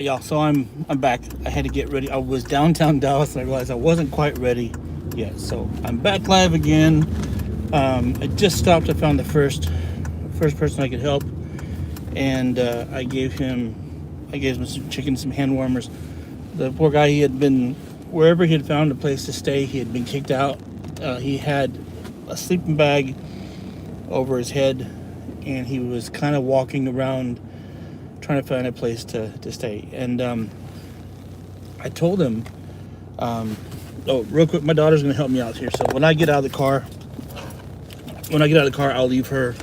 Yeah, so I'm back. I had to get ready. I was downtown Dallas and I realized I wasn't quite ready yet. So I'm back live again. I just stopped. I found the first person I could help, and I gave him some chicken, some hand warmers. The poor guy, he had been wherever he had found a place to stay. He had been kicked out. He had a sleeping bag over his head, and he was kind of walking around trying to find a place to stay. And I told him, oh, real quick, my daughter's going to help me out here. So when I get out of the car, I'll leave her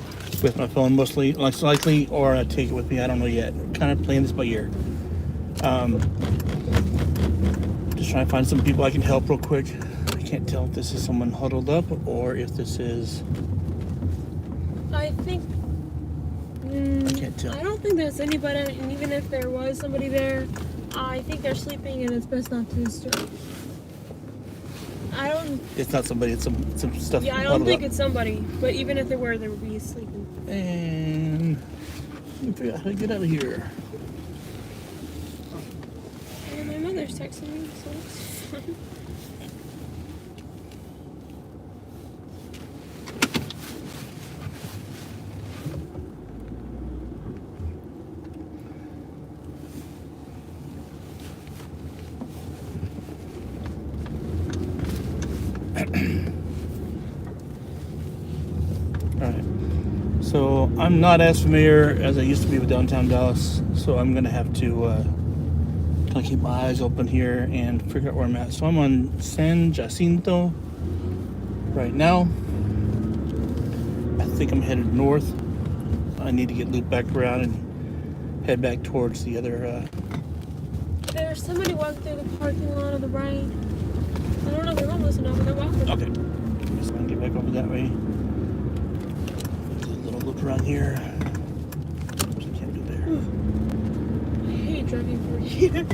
with my phone mostly, most likely, or I take it with me. I don't know yet. Kind of playing this by ear. Just trying to find some people I can help real quick. I can't tell if this is someone huddled up or if this is. I think. I can't tell. I don't think there's anybody, and even if there was somebody there, I think they're sleeping, and it's best not to disturb. I don't. It's not somebody. It's some stuff. Yeah, I don't think it's somebody. But even if there were, they would be sleeping. And let me figure out how to get out of here. And my mother's texting me, so it's fun. Alright. So I'm not as familiar as I used to be with downtown Dallas, so I'm gonna have to kind of keep my eyes open here and figure out where I'm at. So I'm on San Jacinto right now. I think I'm headed north. I need to get looped back around and head back towards the other. There's somebody walking through the parking lot on the right. I don't know if they're homeless or not, but they're walking. Okay. Just gonna get back over that way. Do a little loop around here. Oops, I can't do there. I hate driving through here.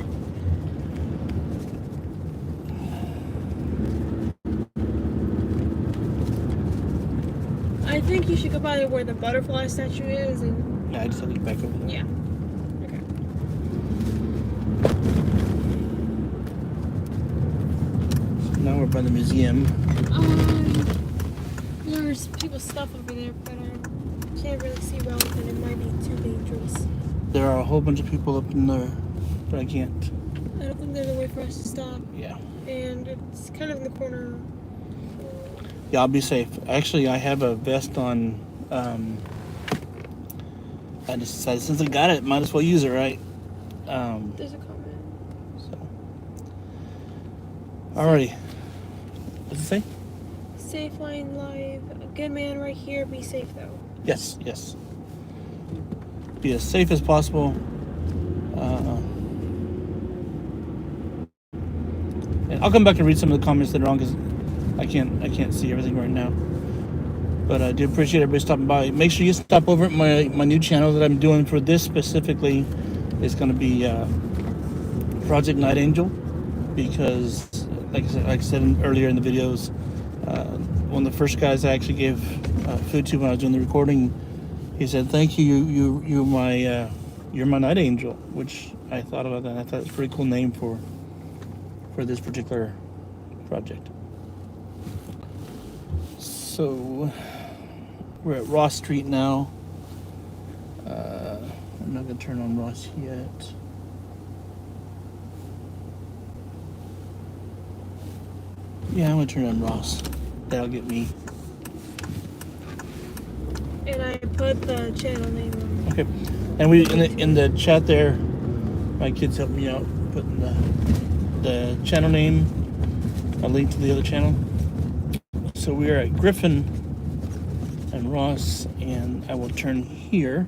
I think you should go by where the butterfly statue is, and Yeah, I just have to get back over there. yeah. Okay. So now we're by the museum. There's people's stuff over there, but I can't really see well, and it might be too dangerous. There are a whole bunch of people up in there, but I can't. I don't think there's a way for us to stop, Yeah. and it's kind of in the corner. Yeah, I'll be safe. Actually, I have a vest on. I just decided since I got it, might as well use it, right? There's a comment. So. Alrighty. What's it say? Safe line live. A good man right here. Be safe though. Yes, yes. Be as safe as possible. And I'll come back and read some of the comments that are on because I can't see everything right now. But I do appreciate everybody stopping by. Make sure you stop over at my new channel that I'm doing for this specifically. It's going to be Project Night Angel because, like I said earlier in the videos, one of the first guys I actually gave food to when I was doing the recording, he said, "Thank you, you're my night angel," which I thought about that. And I thought it was a pretty cool name for this particular project. So we're at Ross Street now. I'm not gonna turn on Ross yet. Yeah, I'm gonna turn on Ross. That'll get me. And I put the channel name on. Okay. And we in the chat there, my kids helped me out putting the channel name, a link to the other channel. So we are at Griffin and Ross, and I will turn here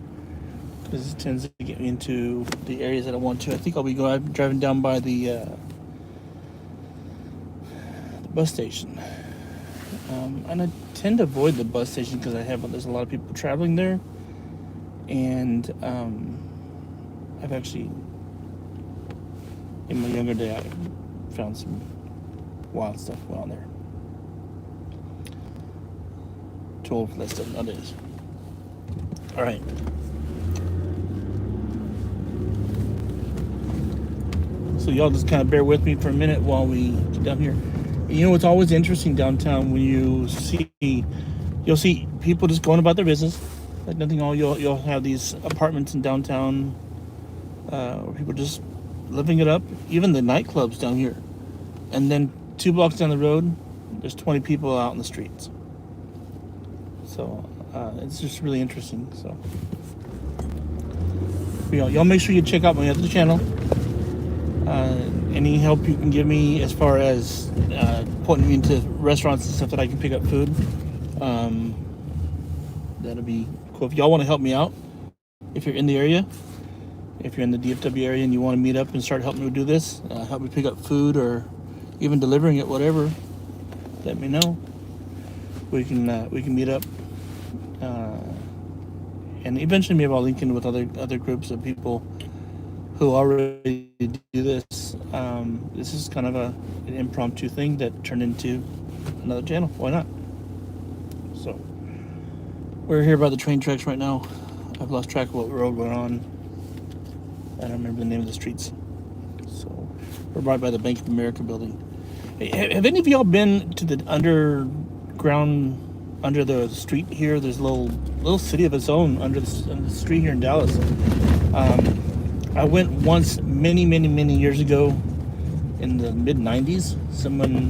because it tends to get me into the areas that I want to. I think I'll be driving down by the bus station, and I tend to avoid the bus station because there's a lot of people traveling there, and I've actually in my younger day I found some wild stuff while there. Too old for that stuff nowadays. All right. So y'all just kind of bear with me for a minute while we get down here. You know, it's always interesting downtown when you'll see people just going about their business, like nothing. You'll have these apartments in downtown where people just living it up. Even the nightclubs down here, and then 2 blocks down the road, there's 20 people out in the streets. So it's just really interesting. So y'all make sure you check out my other channel. Any help you can give me as far as pointing me into restaurants and stuff that I can pick up food, that'll be cool. If y'all want to help me out, if you're in the area, if you're in the DFW area and you want to meet up and start helping me do this, help me pick up food or even delivering it, whatever, let me know. We can meet up, and eventually maybe I'll link in with other groups of people who already do this. This is kind of an impromptu thing that turned into another channel. Why not? So we're here by the train tracks right now. I've lost track of what road we're on. I don't remember the name of the streets. So we're right by the Bank of America building. Hey, have any of y'all been to the underground, under the street here? There's a little city of its own under the street here in Dallas. I went once many years ago in the mid-90s. Someone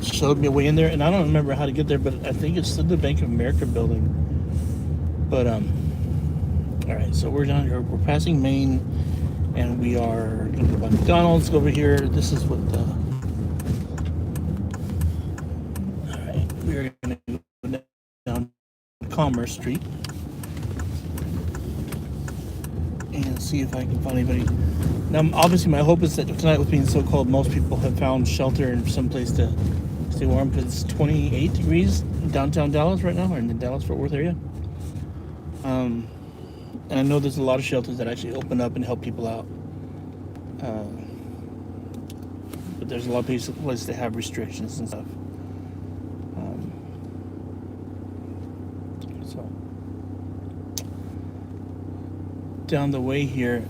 showed me a way in there, and I don't remember how to get there, but I think it's the Bank of America building. But all right, so we're down here. We're passing Main, and we are going to go by McDonald's over here. This is what the... All right, we're going to go down Commerce Street and see if I can find anybody. Now, obviously, my hope is that tonight, with being so cold, most people have found shelter and some place to stay warm, because it's 28 degrees in downtown Dallas right now, or in the Dallas-Fort Worth area. And I know there's a lot of shelters that actually open up and help people out. But there's a lot of places that have restrictions and stuff. So down the way here.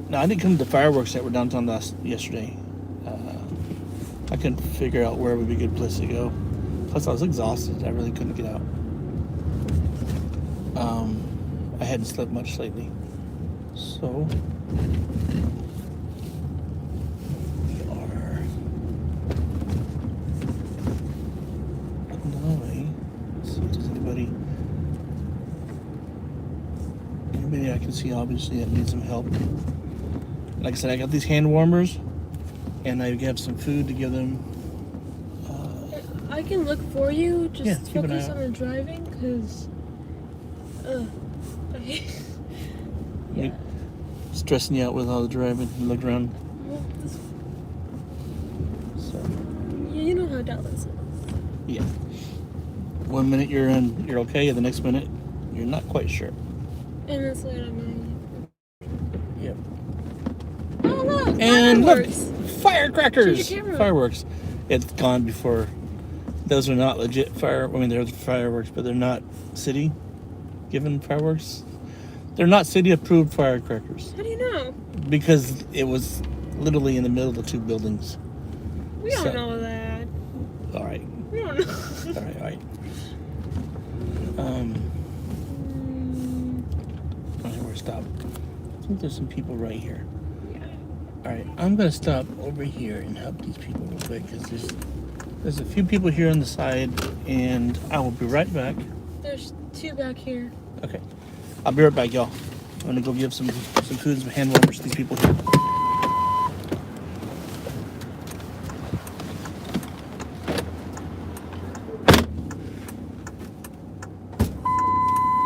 Now, I didn't come to the fireworks that were downtown yesterday. I couldn't figure out where would be a good place to go. Plus, I was exhausted. I really couldn't get out. I hadn't slept much lately. So we are on the way. Let's see if there's anybody I can see, obviously, that needs some help. Like I said, I got these hand warmers, and I have some food to give them. I can look for you. Just keep an eye focus out. on the driving, because yeah. Stressing you out with all the driving. You look around. Well, So yeah, you know how Dallas is. yeah, 1 minute you're okay, and the next minute you're not quite sure. And it's late at night. Yep. Oh look! And look, fireworks! firecrackers, Change your camera. fireworks. It's gone before. Those are not legit they're fireworks, but they're not city given fireworks. They're not city approved firecrackers How do you know? because it was literally in the middle of the two buildings. We don't So- know that. All right, We don't know. all right. I don't know where to stop. I think there's some people right here. Yeah. All right, I'm gonna stop over here and help these people real quick, because there's a few people here on the side, and I will be right back. There's two back here. Okay, I'll be right back, y'all. I'm gonna go give some food and some hand warmers to these people here.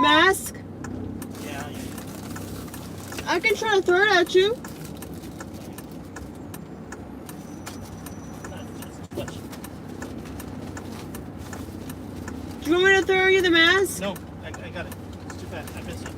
Mask? Yeah. I can try to throw it at you. Do you want me to throw you the mask? No, I got it. It's too fast. I missed it.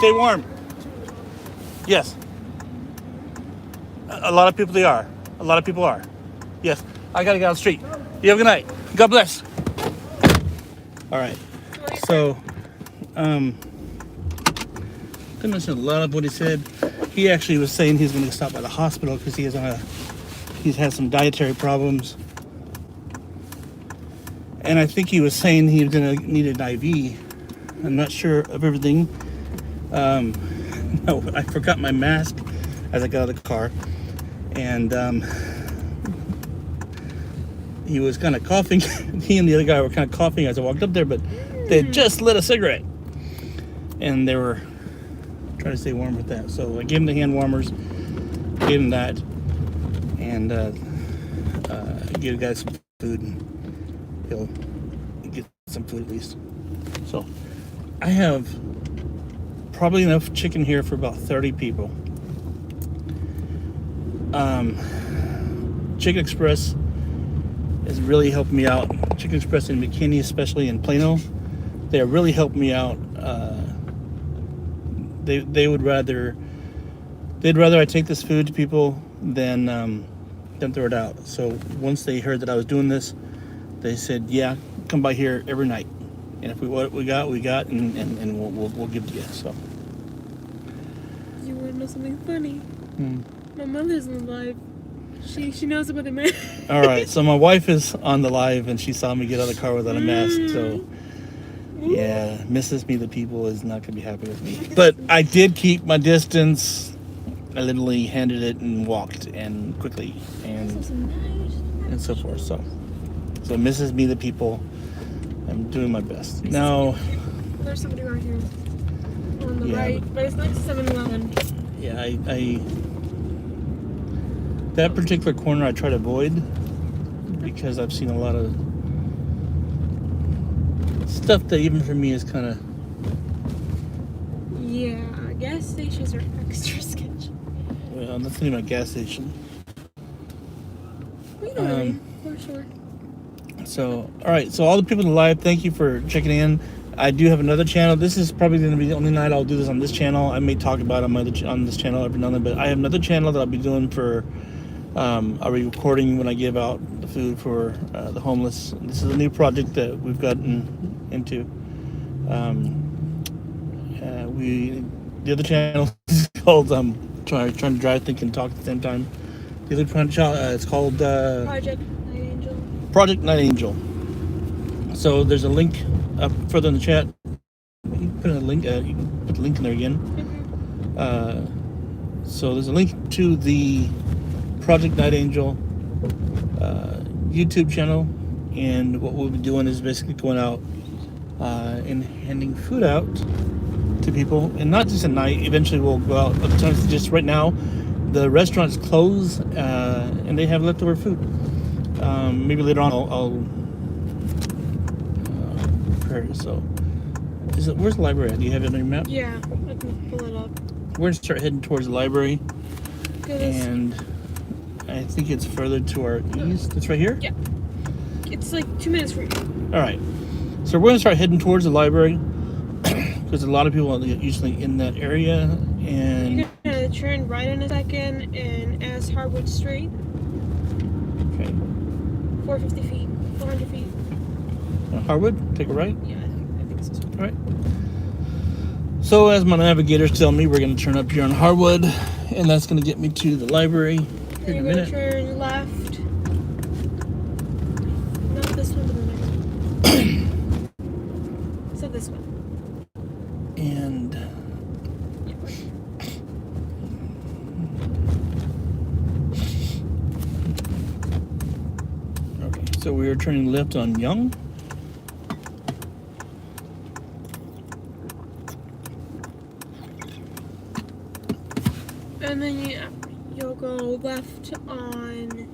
Stay warm. Yes. A lot of people they are. A lot of people are. Yes. I gotta get on the street. You have a good night. God bless. All right. So, I mentioned a lot of what he said. He actually was saying he's going to stop by the hospital because he's had some dietary problems, and I think he was saying he was going to need an IV. I'm not sure of everything. No, I forgot my mask as I got out of the car, and he was kind of coughing. He and the other guy were kind of coughing as I walked up there, but they had just lit a cigarette, and they were trying to stay warm with that. So I gave him the hand warmers, gave him that, and gave the guy some food, and he'll get some food at least. So I have probably enough chicken here for about 30 people. Chicken Express has really helped me out. Chicken Express in McKinney, especially in Plano, they have really helped me out. They'd rather I take this food to people than throw it out. So once they heard that I was doing this, they said, "Yeah, come by here every night, and if we got, and we'll give to you." So. You want to know something funny? My mother's on the live. She knows about the mask. All right, so my wife is on the live, and she saw me get out of the car without a mask. So. Yeah, Mrs. Me the People is not going to be happy with me. But I did keep my distance. I literally handed it and walked and quickly and so forth. So Mrs. Me the People, I'm doing my best. Now, there's somebody right here on the right, but it's next to 7-Eleven. Yeah, I that particular corner I try to avoid because I've seen a lot of stuff that even for me is kind of... Yeah, gas stations are extra sketchy. Well, nothing about gas station. We know what I mean, for sure. So, alright, so all the people in the live, thank you for checking in. I do have another channel. This is probably going to be the only night I'll do this on this channel. I may talk about it on this channel every now and then, but I have another channel that I'll be doing for... I'll be recording when I give out the food for the homeless. This is a new project that we've gotten into. The other channel is called trying to drive, think, and talk at the same time. The other channel it's called Project Night Angel. Project Night Angel. So there's a link up further in the chat. You can put a link. You can put the link in there again. So there's a link to the Project Night Angel YouTube channel, and what we'll be doing is basically going out and handing food out to people, and not just at night. Eventually we'll go out other times. Just right now the restaurant's closed and they have leftover food. Maybe later on I'll prepare it. So where's the library at? Do you have it on your map? Yeah, I can pull it up. We're gonna start heading towards the library. Goodness. And I think it's further to our east. It's right here? Yeah. It's like 2 minutes from here. Alright. So we're going to start heading towards the library because a lot of people are usually in that area. And you're going to turn right in a second and as Harwood Street. Okay. 450 feet. 400 feet. Harwood? Take a right? Yeah, I think so. Alright. So as my navigators tell me, we're going to turn up here on Harwood, and that's going to get me to the library here in a minute. You're going to turn left. Not this one, but the next one. So this one. And okay, so we are turning left on Young. And then you'll go left on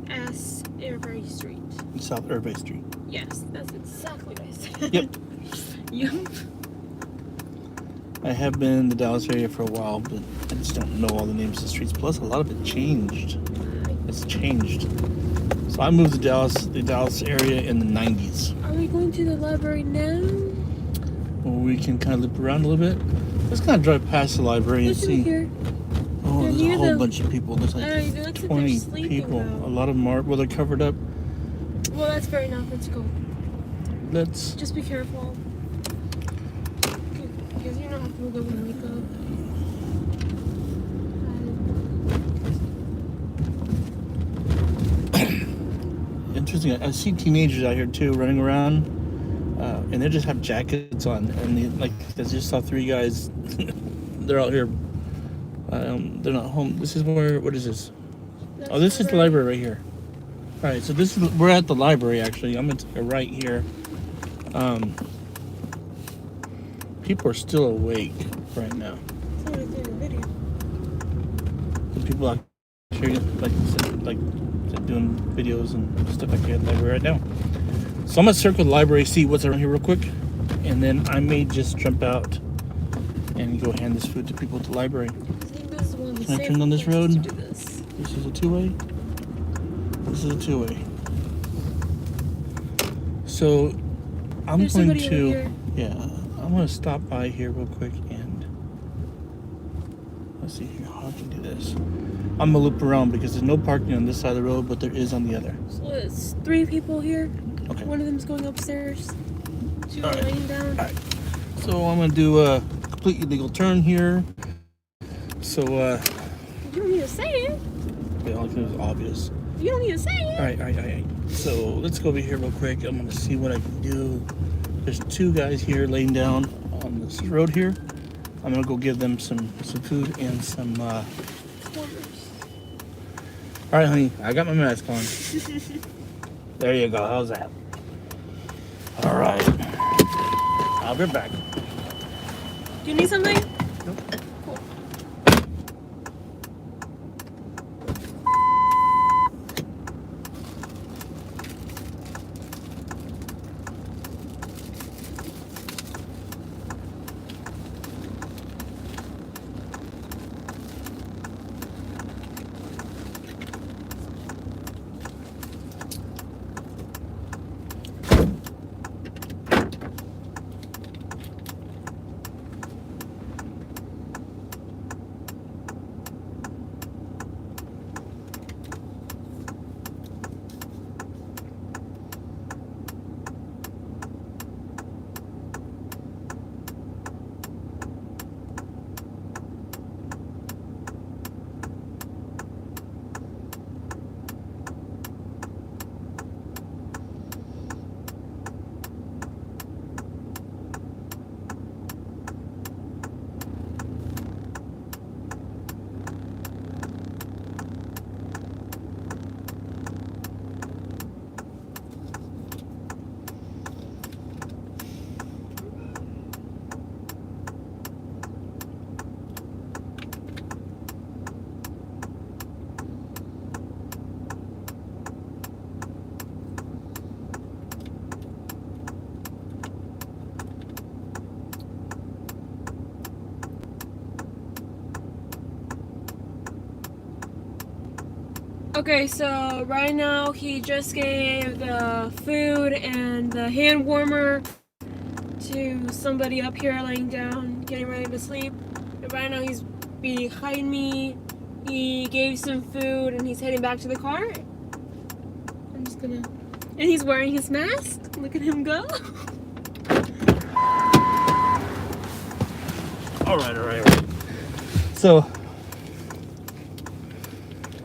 S. Airbury Street. South Airbury Street. Yes, that's exactly what I said. Yep. Yep. I have been in the Dallas area for a while, but I just don't know all the names of the streets. Plus, a lot of it changed. It's changed. So I moved to the Dallas area in the 90s. Are we going to the library now? where we can kind of loop around a little bit. Let's kind of drive past the library and Look over see. here. Oh, They're there's a near whole the- bunch of people. There's like It looks like 20 they're sleeping people. though. A lot of them are. Well, they're covered up. Well, that's fair enough. Let's go. Let's. Just be careful. Because you know how people go when we wake up. Interesting. I see teenagers out here too running around, and they just have jackets on. And I just saw 3 guys. They're out here. They're not home. This is where. What is this? Oh, this is the library right here. All right, so we're at the library actually. I'm gonna take a right here. People are still awake right now. Somebody's doing a video. The people out here, like doing videos and stuff like that at the library right now. So I'm gonna circle the library, see what's around here real quick, and then I may just jump out and go hand this food to people at the library. I think this is one of the Can I safe turn on this places road? to do this. This is a 2-way. This is a 2-way. So I'm There's going somebody over to, here. yeah, I'm going to stop by here real quick and let's see here how I can do this. I'm gonna loop around because there's no parking on this side of the road, but there is on the other. So it's 3 people here. Okay. One of them's going upstairs. 2 are Alright. laying down. Alright. So I'm gonna do a complete illegal turn here. So You don't need to say it. yeah, all I can do is obvious. You don't need to say it. Alright. So let's go over here real quick. I'm gonna see what I can do. There's 2 guys here laying down on this road here. I'm gonna go give them some food and some Alright, honey, I got my mask on. There you go, how's that? Alright. I'll be back. Do you need something? Nope. Cool. Okay, so right now he just gave the food and the hand warmer to somebody up here laying down, getting ready to sleep. And right now he's behind me. He gave some food and he's heading back to the car. I'm just gonna... And he's wearing his mask. Look at him go. Alright. So,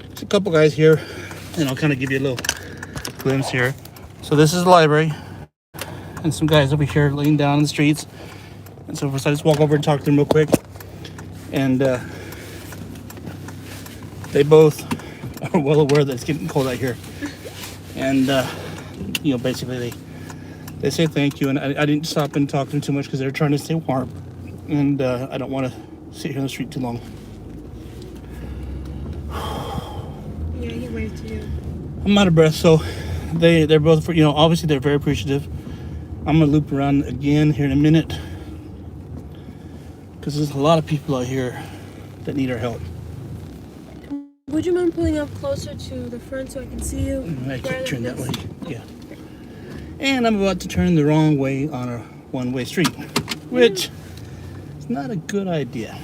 there's a couple guys here, and I'll kind of give you a little glimpse here. So this is the library, and some guys over here laying down in the streets. And so first I just walk over and talk to them real quick. And they both are well aware that it's getting cold out here. And, basically they say thank you. And I didn't stop and talk to them too much because they're trying to stay warm. And I don't want to sit here in the street too long. Yeah, he waved to you. I'm out of breath, so they're both, obviously they're very appreciative. I'm going to loop around again here in a minute because there's a lot of people out here that need our help. Would you mind pulling up closer to the front so I can see you? I can't turn that way. Oh. Yeah. And I'm about to turn the wrong way on a one-way street. which is not a good idea.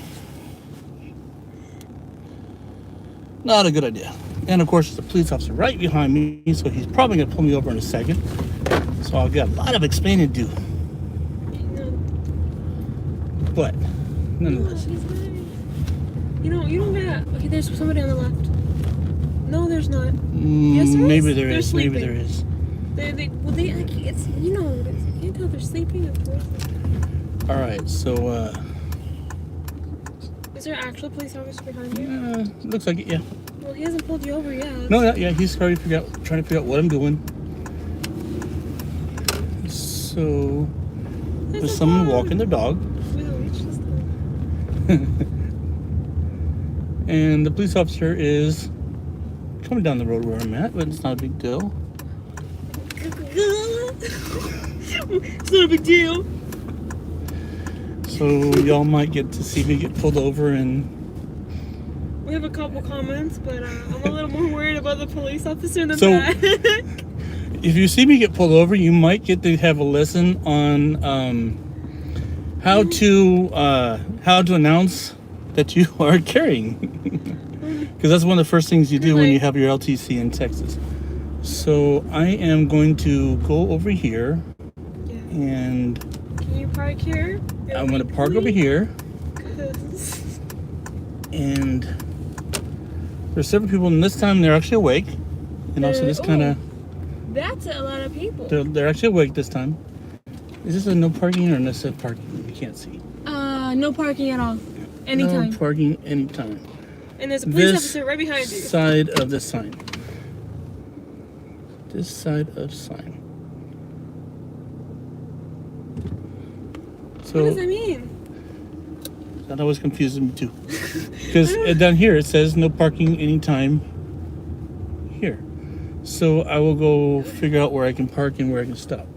Not a good idea. And of course, there's a police officer right behind me, so he's probably gonna pull me over in a second. So I've got a lot of explaining to do. But nonetheless. You don't get. Okay, there's somebody on the left. No, there's not. Yes, there Maybe is. there They're is. Maybe sleeping. there is. They like, it's, you know, you can't tell they're sleeping, of course. All right, so Is there an actual police officer behind you? looks like it. Yeah. Well, he hasn't pulled you over yet. No, yeah, he's trying to figure out what I'm doing. So there's someone walking their dog, With a leash this time. and the police officer is coming down the road where I'm at, but it's not a big deal. It's not a big deal. So y'all might get to see me get pulled over, and We have a couple comments, but I'm a little more worried about the police officer in the So- back. if you see me get pulled over, you might get to have a lesson on how to announce that you are carrying, because that's one of the first things you do when you have your LTC in Texas. So I am going to go over here, Yeah. and Can you park here? I'm going to park over here, 'Cause- and there's several people, and this time they're actually awake, and also this kind of That's a lot of people. they're actually awake this time. Is this a no parking or no said parking? You can't see. No parking at all. Anytime. No parking anytime. And there's a police This officer right behind you. side of the sign. This side of sign. What So does that mean? that always confuses me too. Because down here it says no parking anytime here. So I will go figure out where I can park and where I can stop.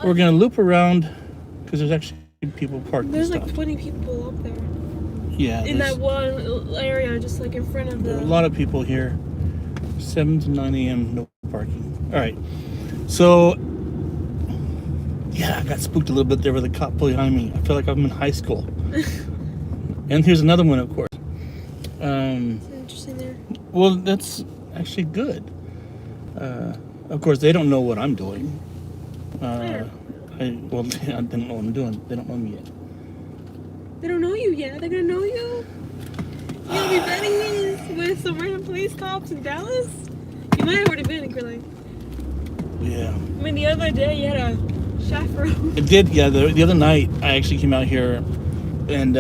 We're gonna loop around because there's actually people parked and There's stuff. like 20 people up there. Yeah, In there's that one area, just like in front of a the... lot of people here. 7 to 9 a.m. no parking. All right. So yeah, I got spooked a little bit there with a cop behind me. I feel like I'm in high school. And here's another one, of course. It's interesting there. Well, that's actually good. Of course, they don't know what I'm doing. I don't know what I'm doing. They don't know me yet. They don't know you yet. They're gonna know you. You're gonna be vetting these with some random police cops in Dallas? You might have already been in Grilling. Yeah. I mean, the other day you had a chaperone. It did, yeah. The other night, I actually came out here, and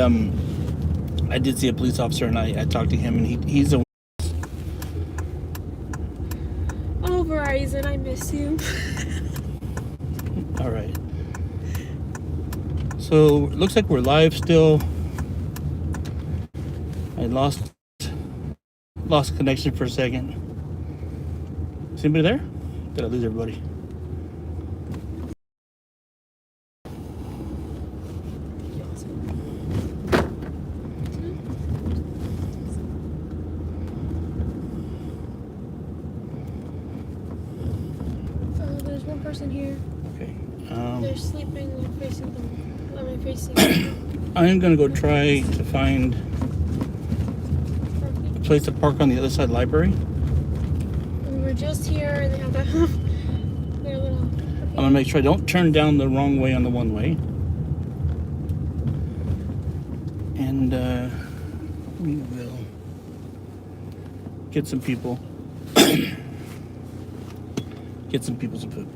I did see a police officer, and I talked to him, and he's a... Oh, Verizon, I miss you. All right. So, it looks like we're live still. I lost connection for a second. Is anybody there? Did I lose everybody? There's one person here. Okay. They're sleeping. They're facing them. Let me facing. I'm gonna go try to find a place to park on the other side of the library. We were just here, and they have that. Their little. I'm gonna make sure I don't turn down the wrong way on the one way. And we will get some people. Get some people some food.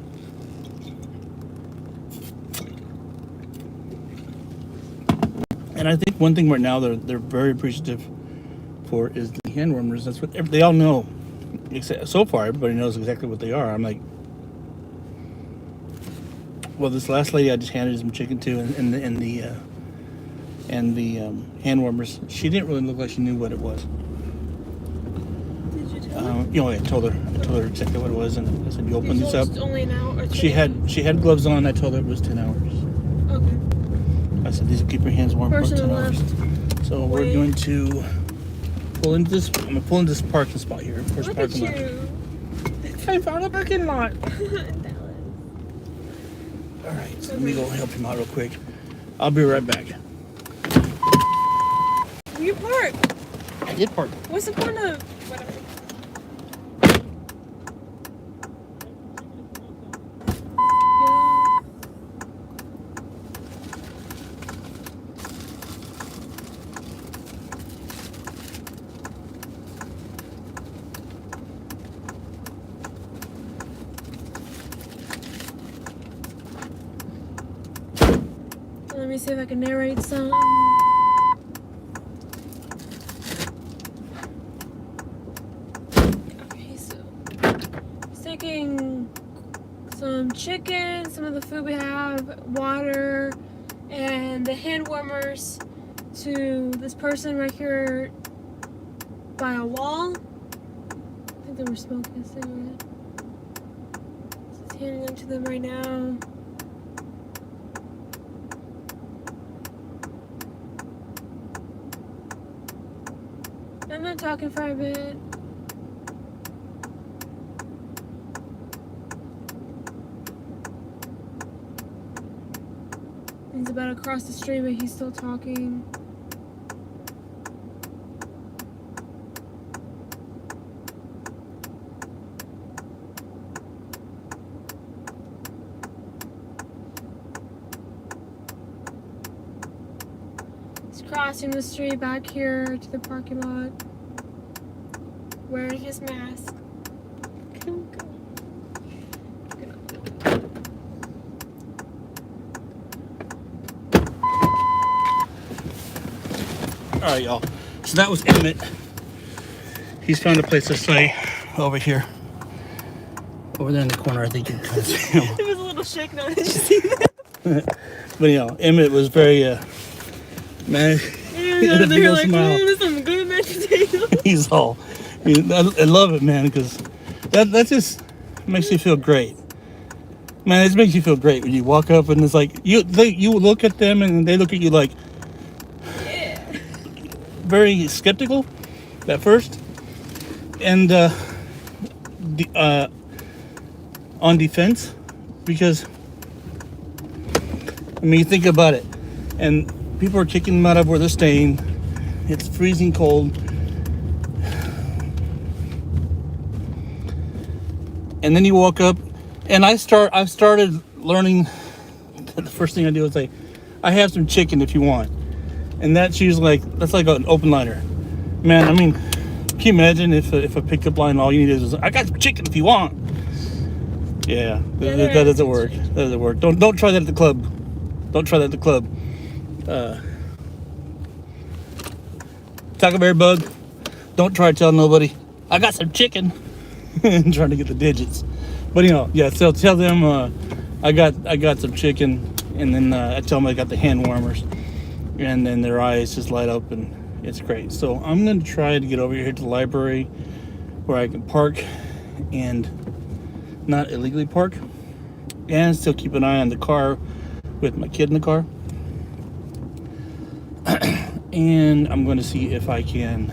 And I think one thing right now they're very appreciative for is the hand warmers. That's what they all know. Except, so far, everybody knows exactly what they are. I'm like, well, this last lady I just handed some chicken to, and the hand warmers. She didn't really look like she knew what it was. Did you tell her? I told her exactly what it was, and I said, "You open You this told up." us Only an hour. Or She had gloves on. I told her it was 10 hours. Okay. I said, "These will keep your hands warm for Person 10 on the hours." left. So we're Wait. going to pull into this. I'm gonna pull into this parking spot here. First Look at parking lot. you. I found a parking lot. Dallas. All right, so let me go help him out real quick. I'll be right back. You park. I did park. What's the point of whatever? Yeah. Let me see if I can narrate some. Okay, so he's taking some chicken, some of the food we have, water, and the hand warmers to this person right here by a wall. I think they were smoking a cigarette. So he's handing them to them right now. I'm not talking for a bit. He's about to cross the street, but he's still talking. He's crossing the street back here to the parking lot, wearing his mask. All right, y'all. So that was Emmett. He's found a place to stay over here. Over there in the corner, I think you can kind of see him. It was a little shaken out. Did you see that? But you know, Emmett was very, man. Yeah, they're like, smile. this is some good mashed potato. He's all. I love it, man, because that just makes you feel great. Man, it makes you feel great when you walk up and it's like you look at them and they look at you like very skeptical at first, and on defense, because I mean, you think about it, and people are kicking them out of where they're staying. It's freezing cold, and then you walk up, and I've started learning. The first thing I do is say, "I have some chicken if you want." And that's usually that's like an open liner. Man, I mean, can you imagine if a pickup line, all you need is, I got some chicken if you want. Yeah, that doesn't work. That doesn't work. Don't try that at the club. Don't try that at the club. Taco Bear bug. Don't try to tell nobody, I got some chicken. And trying to get the digits. But you know, yeah, so tell them I got some chicken, and then I tell them I got the hand warmers. And then their eyes just light up, and it's great. So I'm going to try to get over here to the library where I can park and not illegally park, and still keep an eye on the car with my kid in the car. And I'm going to see if I can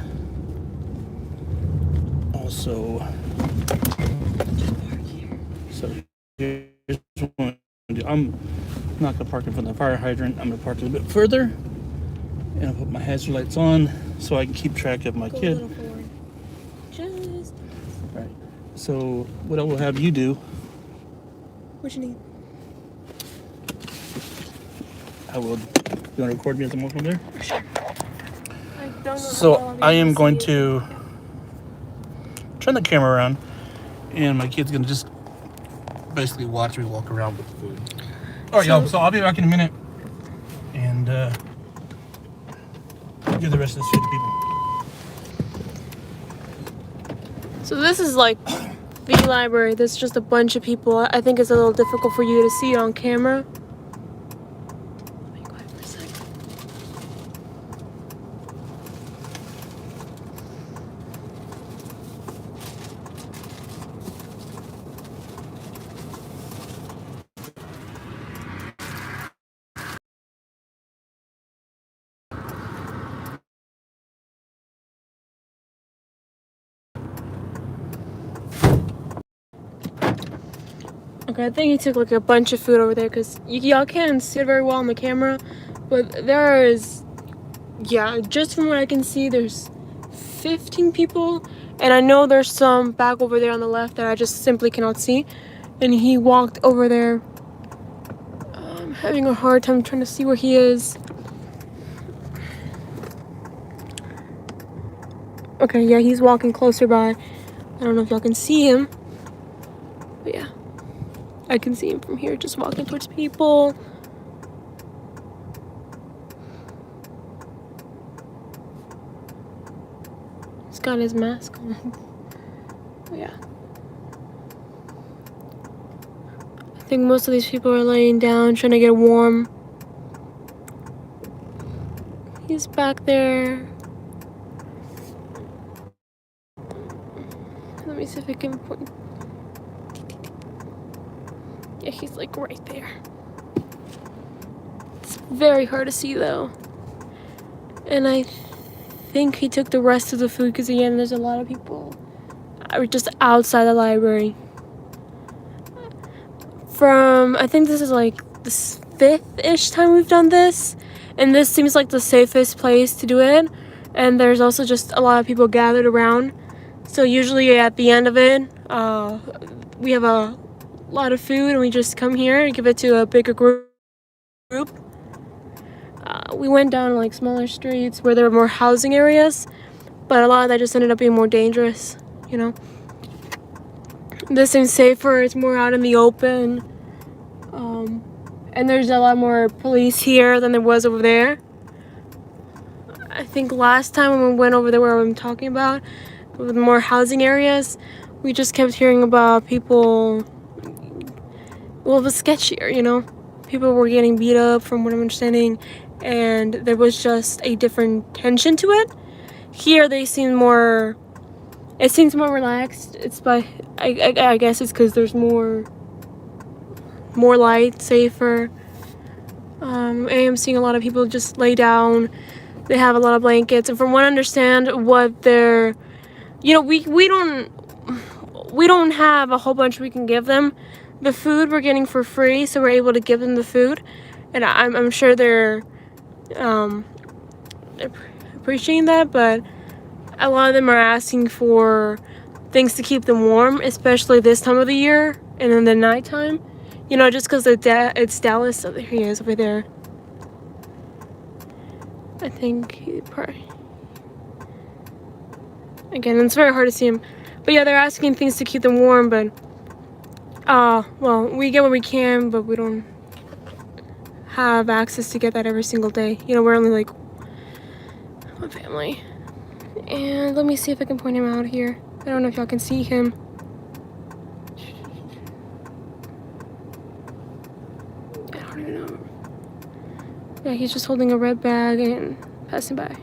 also. So here's what I'm going to do. I'm not going to park in front of the fire hydrant. I'm going to park a little bit further. And I'll put my hazard lights on so I can keep track of my kid. Just. All right. So what I will have you do, What you need? I will. You want to record me as I'm walking there? Sure. I don't know. So I am going to turn the camera around, and my kid's gonna just basically watch me walk around with the food. All right, y'all. So I'll be back in a minute, and give the rest of this food to people. So this is like the library. There's just a bunch of people. I think it's a little difficult for you to see on camera. Be quiet for a second. Okay, I think he took like a bunch of food over there because y'all can't see it very well on the camera, But there is, yeah, just from what I can see, there's 15 people. And I know there's some back over there on the left that I just simply cannot see. And he walked over there. I'm having a hard time trying to see where he is. Okay, yeah, he's walking closer by. I don't know if y'all can see him. But yeah, I can see him from here just walking towards people. He's got his mask on. But yeah. I think most of these people are laying down, trying to get warm. He's back there. Let me see if I can point. Yeah, he's like right there. It's very hard to see though. And I think he took the rest of the food because again, there's a lot of people just outside the library. I think this is like the 5th-ish time we've done this. And this seems like the safest place to do it. And there's also just a lot of people gathered around. So usually at the end of it, we have a lot of food and we just come here and give it to a bigger group. We went down like smaller streets where there were more housing areas, but a lot of that just ended up being more dangerous, you know. This seems safer, it's more out in the open, and there's a lot more police here than there was over there. I think last time when we went over there where I'm talking about, with more housing areas, we just kept hearing about people, well, it was sketchier, you know. People were getting beat up from what I'm understanding, and there was just a different tension to it. Here they seem more, it seems more relaxed. It's by, I guess it's because there's more light, safer. I am seeing a lot of people just lay down. They have a lot of blankets, and from what I understand, what they're, you know, we don't have a whole bunch we can give them. The food we're getting for free, so we're able to give them the food, and I'm sure they're appreciating that. But a lot of them are asking for things to keep them warm, especially this time of the year and in the nighttime. You know, just because it's Dallas. Oh, there he is over there. I think he probably... Again, it's very hard to see him. But yeah, they're asking things to keep them warm, but... well, we get what we can, but we don't have access to get that every single day. You know, we're only like one family. And let me see if I can point him out here. I don't know if y'all can see him. I don't even know. Yeah, he's just holding a red bag and passing by.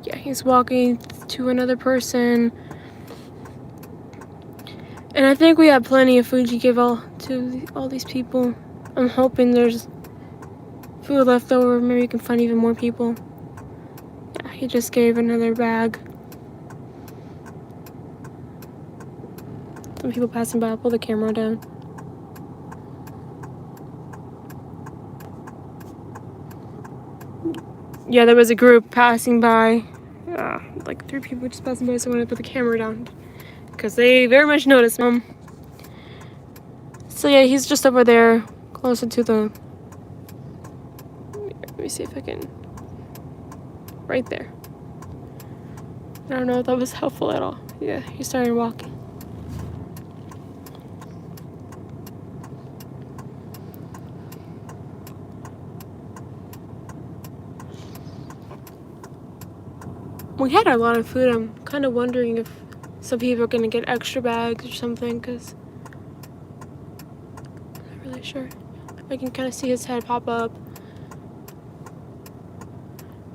Yeah, he's walking to another person. And I think we have plenty of food to give to all these people. I'm hoping there's food left over. Maybe we can find even more people. Yeah, he just gave another bag. Some people passing by. I'll pull the camera down. Yeah, there was a group passing by. Like 3 people just passing by, so I wanted to put the camera down. Because they very much noticed him. So yeah, he's just over there, closer to the... Let me see if I can... Right there. I don't know if that was helpful at all. Yeah, he started walking. We had a lot of food. I'm kind of wondering if some people are gonna get extra bags or something, because I'm not really sure. I can kind of see his head pop up.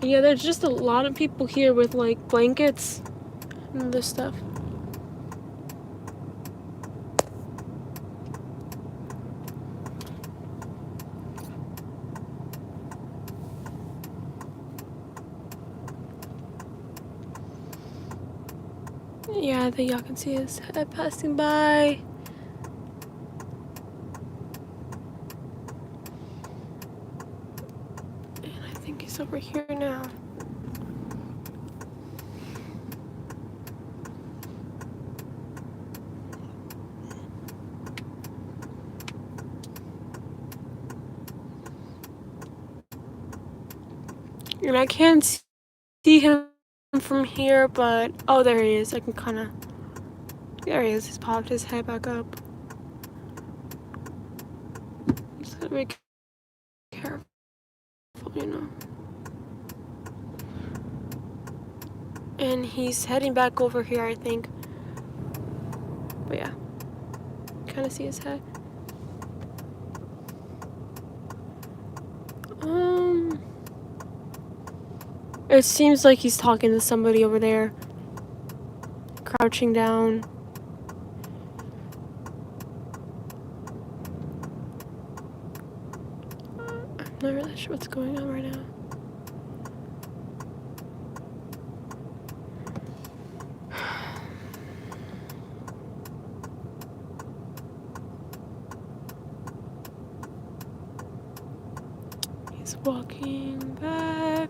And yeah, there's just a lot of people here with like blankets and other stuff. Yeah, I think y'all can see his head passing by. over here now? And I can't see him from here, but oh, there he is. I can kind of. There he is. He's popped his head back up. Just gotta be careful, you know. And he's heading back over here, I think. But yeah, kind of see his head. It seems like he's talking to somebody over there, crouching down. I'm not really sure what's going on right now. He's walking back.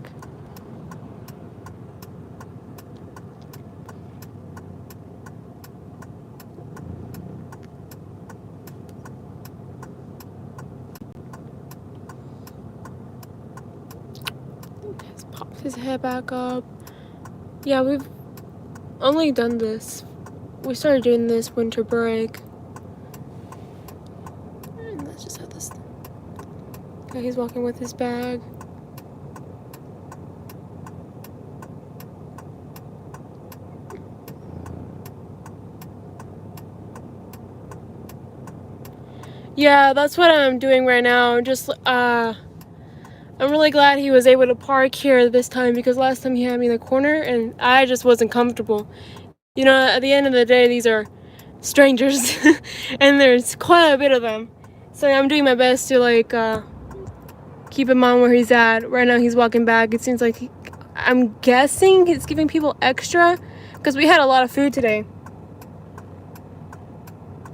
He's popped his head back up. Yeah, we've only done this. We started doing this winter break. And that's just how this. Yeah, he's walking with his bag. Yeah, that's what I'm doing right now. Just, I'm really glad he was able to park here this time, because last time he had me in the corner and I just wasn't comfortable. You know, at the end of the day, these are strangers and there's quite a bit of them. So I'm doing my best to, like, keep him on where he's at. Right now he's walking back. It seems like I'm guessing he's giving people extra, because we had a lot of food today.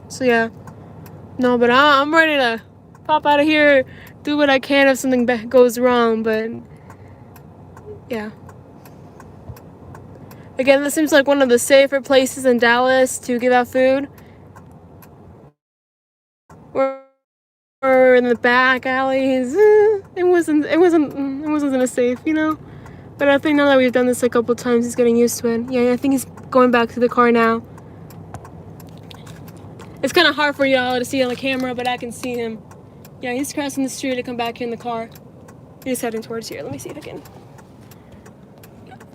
So yeah. No, but I'm ready to pop out of here, do what I can if something goes wrong, but yeah. Again, this seems like one of the safer places in Dallas to give out food. We're in the back alleys. It wasn't as safe, you know? But I think now that we've done this a couple times, he's getting used to it. Yeah, I think he's going back to the car now. It's kind of hard for y'all to see on the camera, but I can see him. Yeah, he's crossing the street to come back here in the car. He's heading towards here. Let me see it again.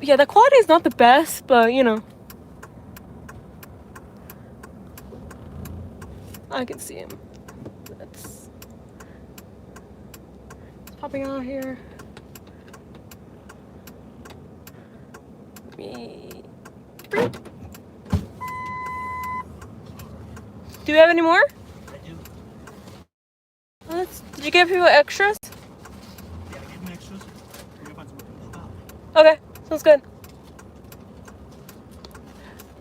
Yeah, the quality is not the best, but you know. I can see him. That's popping out here. Do we have any more? I do. Did you give people extras? Yeah, I gave him extras. We're gonna find some more. Okay, sounds good.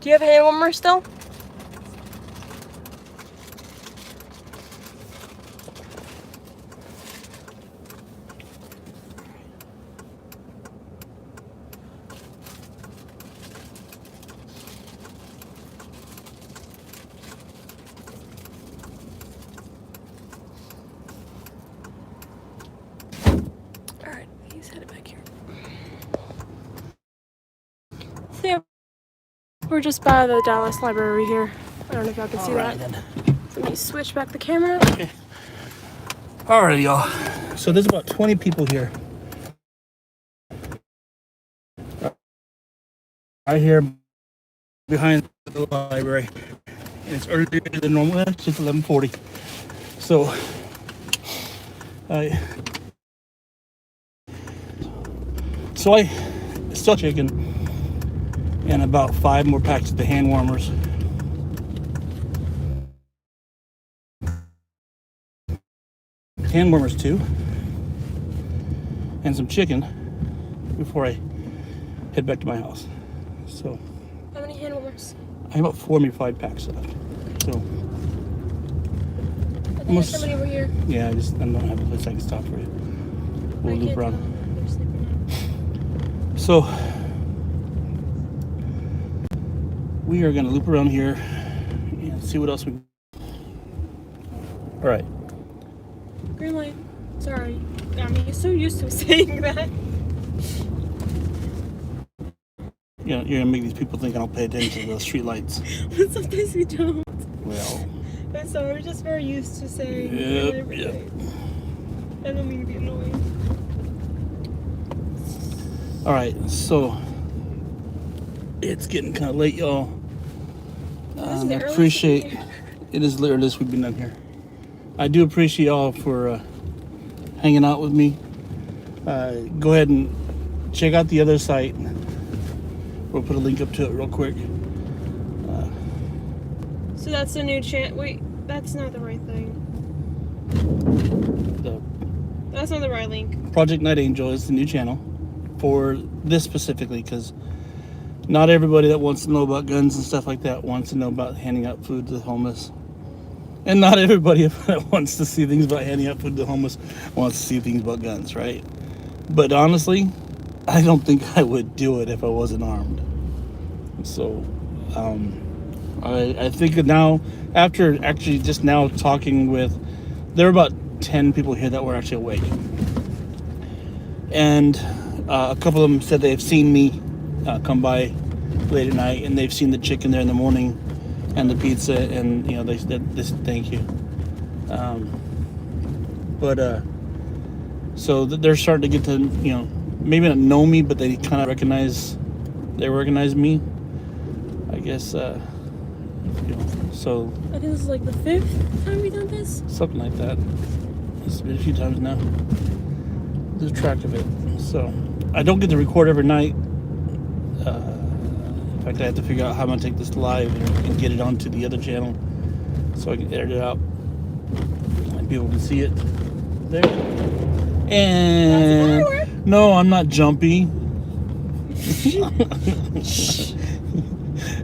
Do you have hand warmers still? Alright, he's headed back here. So yeah, we're just by the Dallas Library here. I don't know if y'all can see that. Then. So let me switch back the camera. Okay. Alright, y'all. So there's about 20 people here. Right here behind the library. And it's earlier than normal. It's just 11:40. So I still chicken and about 5 more packs of the hand warmers. Hand warmers too, and some chicken before I head back to my house. So How many hand warmers? I have about 4 maybe 5 packs left. So I think there's somebody over here. yeah, I don't have a place I can stop for you. We'll loop around. They're sleeping So we are gonna loop around here and see what else we. All right. Green light. Sorry. I mean, you're so used to saying that. You know, you're gonna make these people think I don't pay attention to the street lights. But sometimes you don't. Well. I'm sorry, we're just very used to saying Yep, everything. I don't mean to be annoying. All right, so it's getting kind of late, y'all. This is I the earliest appreciate we've been it is the earliest we've been down here. I do appreciate y'all for hanging out with me. Go ahead and check out the other site. We'll put a link up to it real quick. So that's the new chant. Wait, that's not the right thing. That's not the right link. Project Night Angel is the new channel for this specifically, because not everybody that wants to know about guns and stuff like that wants to know about handing out food to the homeless. And not everybody that wants to see things about handing out food to the homeless wants to see things about guns, right? But honestly, I don't think I would do it if I wasn't armed. So, I think now, after actually just now talking with, there were about 10 people here that were actually awake. And a couple of them said they've seen me come by late at night, and they've seen the chicken there in the morning and the pizza, and you know, they said thank you. So they're starting to get to, you know, maybe not know me, but they kind of recognize me, I guess. You know, so I think this is like the 5th time we've done this. something like that. It's been a few times now. Lose track of it. So I don't get to record every night. In fact, I have to figure out how I'm gonna take this live and get it onto the other channel so I can edit it out and people can see it there. And That's a no, I'm not jumpy.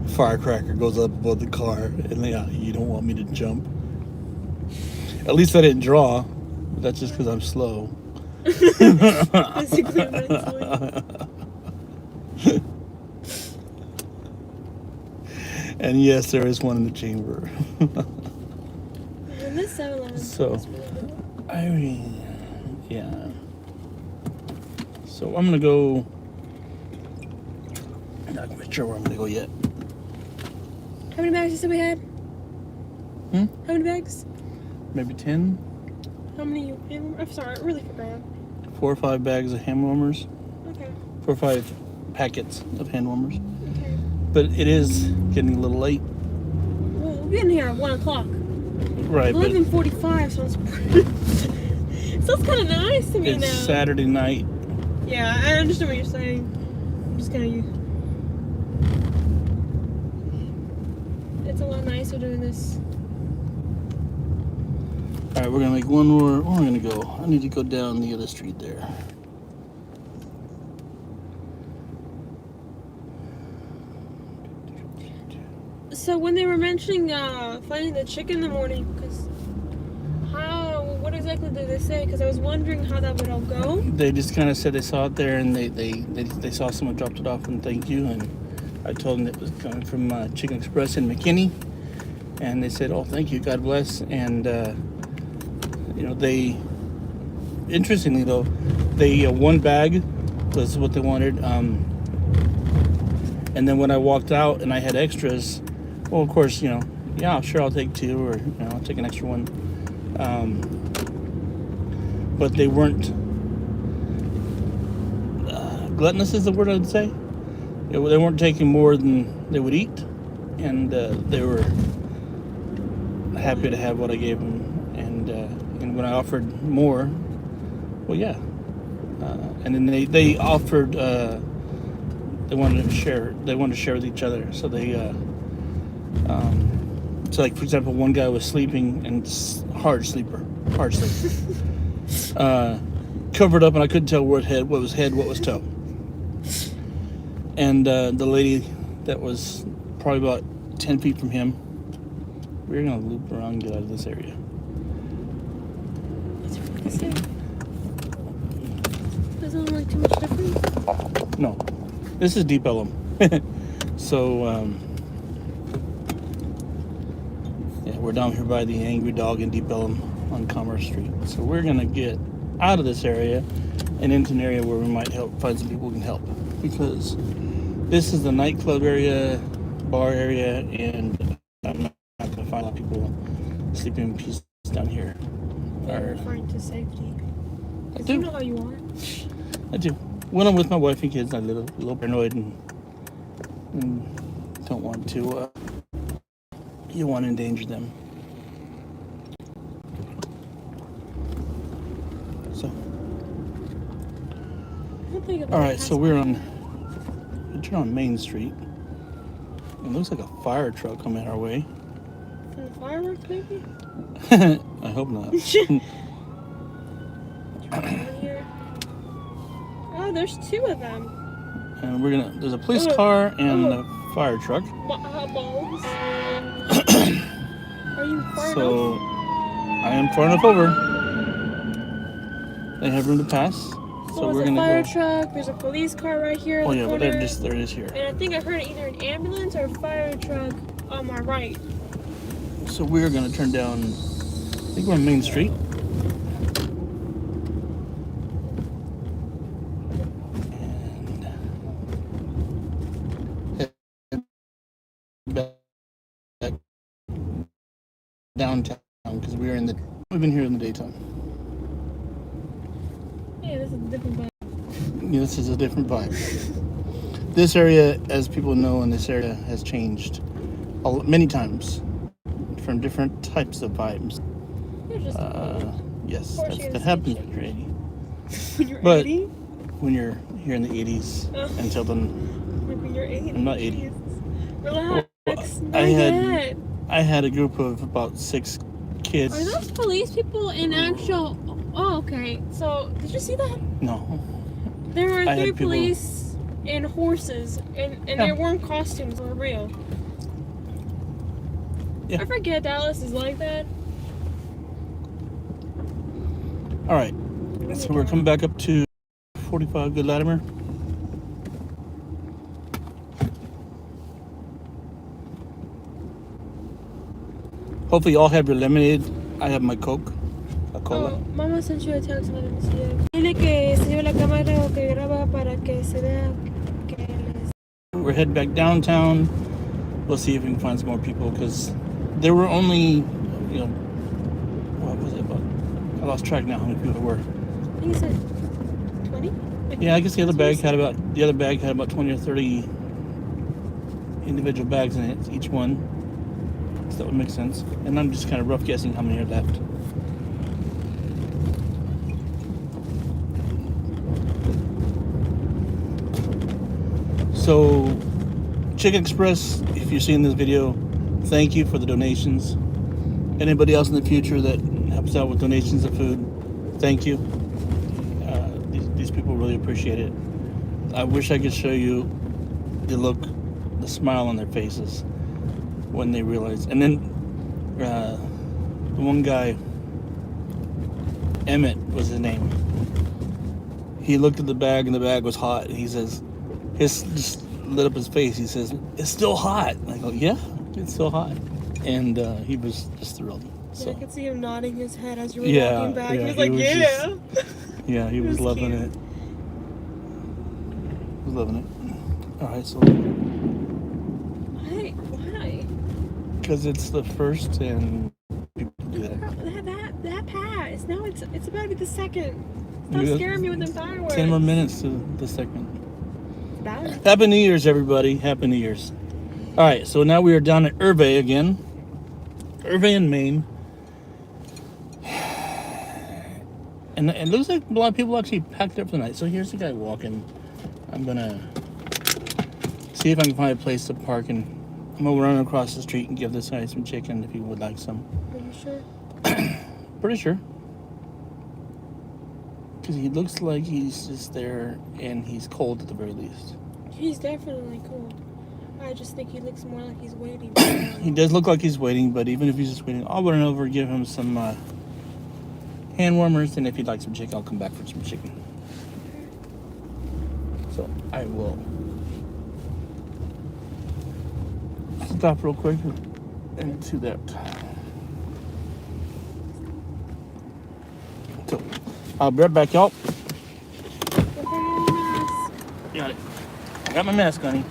Firecracker goes up above the car, and yeah, you don't want me to jump. At least I didn't draw. But that's just because I'm slow. Basically, mentally. And yes, there is one in the chamber. And this 7-Eleven So, is really good. I mean, yeah. So I'm gonna go. I'm not quite sure where I'm gonna go yet. How many bags you said we had? Hmm? How many bags? Maybe 10, How many? I'm sorry, I really forgot. 4 or 5 bags of hand warmers, Okay. 4 or 5 packets of hand warmers. Okay. But it is getting a little late. Well, we'll be in here at 1 o'clock. Right, but 11:45 sounds sounds kind of nice to me it's now. Saturday night. Yeah, I understand what you're saying. I'm just kind of. It's a lot nicer doing this. All right, we're gonna make one more. Where am I gonna go? I need to go down the other street there. So when they were mentioning finding the chicken in the morning, what exactly did they say? Because I was wondering how that would all go. They just kind of said they saw it there, and they saw someone dropped it off, and thank you. And I told them it was coming from Chicken Express in McKinney, and they said, "Oh, thank you, God bless." And you know, they, interestingly though, they one bag was what they wanted, and then when I walked out and I had extras, well, of course, you know, yeah, sure, I'll take 2, or you know, I'll take an extra one. But they weren't gluttonous is the word I'd say. They weren't taking more than they would eat, and they were happy to have what I gave them. And when I offered more, well, yeah. And then they offered. They wanted to share. They wanted to share with each other. So they. So like, for example, one guy was sleeping, and hard sleeper. Covered up, and I couldn't tell what was head, what was toe. And the lady that was probably about 10 feet from him, we're gonna loop around and get out of this area. Doesn't look like too much different. No, this is Deep Ellum. So, yeah, we're down here by the Angry Dog in Deep Ellum on Commerce Street. So we're gonna get out of this area and into an area where we might find some people who can help, because this is the nightclub area, bar area, and I'm not gonna find a lot of people sleeping in peace down here. You're referring to safety. I Do you do. know how you are? I do. When I'm with my wife and kids, I'm a little paranoid and don't want to. You want to endanger them. So, I don't think all right. So we turn on Main Street. It looks like a fire truck coming our way. From the fireworks, maybe? I hope not. Here. Oh, there's two of them. And there's a police car and a fire truck. Balls. Are you far So enough? I am far enough over. They have room to pass. So there's we're a gonna fire go. truck. There's a police car right here. Oh in yeah, the but corner. there it is here. And I think I heard either an ambulance or a fire truck on my right. So we're gonna turn down. I think we're on Main Street. And head back downtown because we've been here in the daytime. Yeah, this is a different vibe. Yeah, this is a different vibe. This area, as people know, in this area has changed many times from different types of vibes. You're just Yes, Of course you're that gonna happens say when you're 80. when you're but- 80. When you're here in the 80s, until then, Like when you're 80. I'm not 80. Jesus. Relax. I had a group of about 6 kids. Are those police people in actual? Oh, okay. So did you see that? No, There were I had 3 people- police and horses, and they weren't costumes. They were real. Yeah. I forget Dallas is like that. all right. So we're coming back up to 45 Good Latimer. Hopefully you all have your lemonade. I have my Coke, a cola. Oh, Mama sent you a text. Let me see it. Dile que se lleve la cámara o que graba para que se vea que les... We're heading back downtown. We'll see if we can find some more people because there were only, what was it about? I lost track now how many people there were. I think he said 20. Yeah, I guess the other bag had about 20 or 30 individual bags in it, each one. So that would make sense. And I'm just kind of rough guessing how many are left. So, Chicken Express, if you're seeing this video, thank you for the donations. Anybody else in the future that helps out with donations of food, thank you. These people really appreciate it. I wish I could show you the smile on their faces when they realize. And then the one guy, Emmett was his name. He looked at the bag and the bag was hot. And he says, just lit up his face. He says, "It's still hot." And I go, "Yeah, it's still hot." And he was just thrilled. So I could see him nodding his head as you were Yeah, walking back. yeah, he was he like, was yeah. yeah, he was It was loving cute. it. He was loving it. All right, so Why? Why? because it's the first and people do that. That pass. Now it's about to be the second. Stop Yeah. scaring me with them fireworks. 10 more minutes to the second. Bad. Happy New Year's, everybody. Happy New Year's. All right, so now we are down at Irvay again. Irvay in Maine. And it looks like a lot of people actually packed up tonight. So here's the guy walking. I'm going to see if I can find a place to park. And I'm going to run across the street and give this guy some chicken if he would like some. Are you sure? Pretty sure. Because he looks like he's just there and he's cold at the very least. He's definitely cool. I just think he looks more like he's waiting. He does look like he's waiting, but even if he's just waiting, I'll run over and give him some hand warmers, and if he'd like some chicken, I'll come back for some chicken. So I will stop real quick and do that. So I'll be right back, y'all. Got it. I got my mask, honey.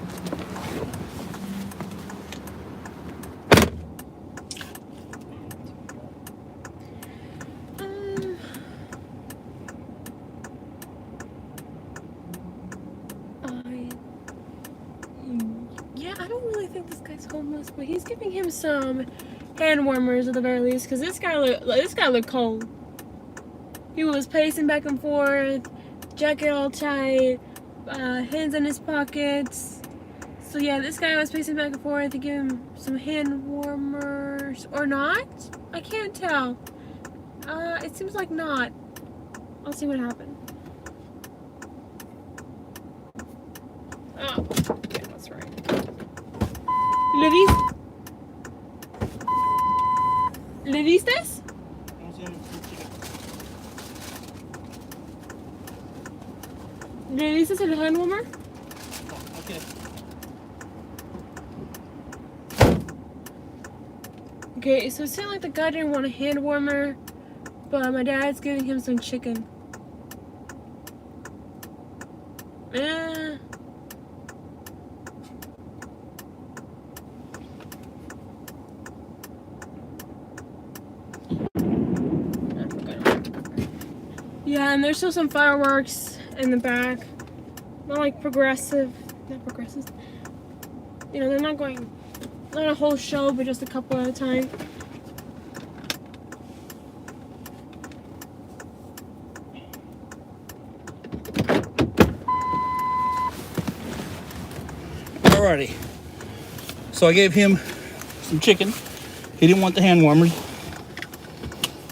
Yeah, I don't really think this guy's homeless, but he's giving him some hand warmers at the very least, because this guy looked cold. He was pacing back and forth, jacket all tight, hands in his pockets. So yeah, this guy was pacing back and forth to give him some hand warmers, or not? I can't tell. It seems like not. I'll see what happened. Oh, okay, that's right. ¿Le diste? ¿Le diste el hand warmer? Okay. Okay, so it sounded like the guy didn't want a hand warmer, but my dad's giving him some chicken. Yeah, and there's still some fireworks in the back. Not like not progressive. You know, they're not going, not a whole show, but just a couple at a time. Alrighty. So I gave him some chicken. He didn't want the hand warmers.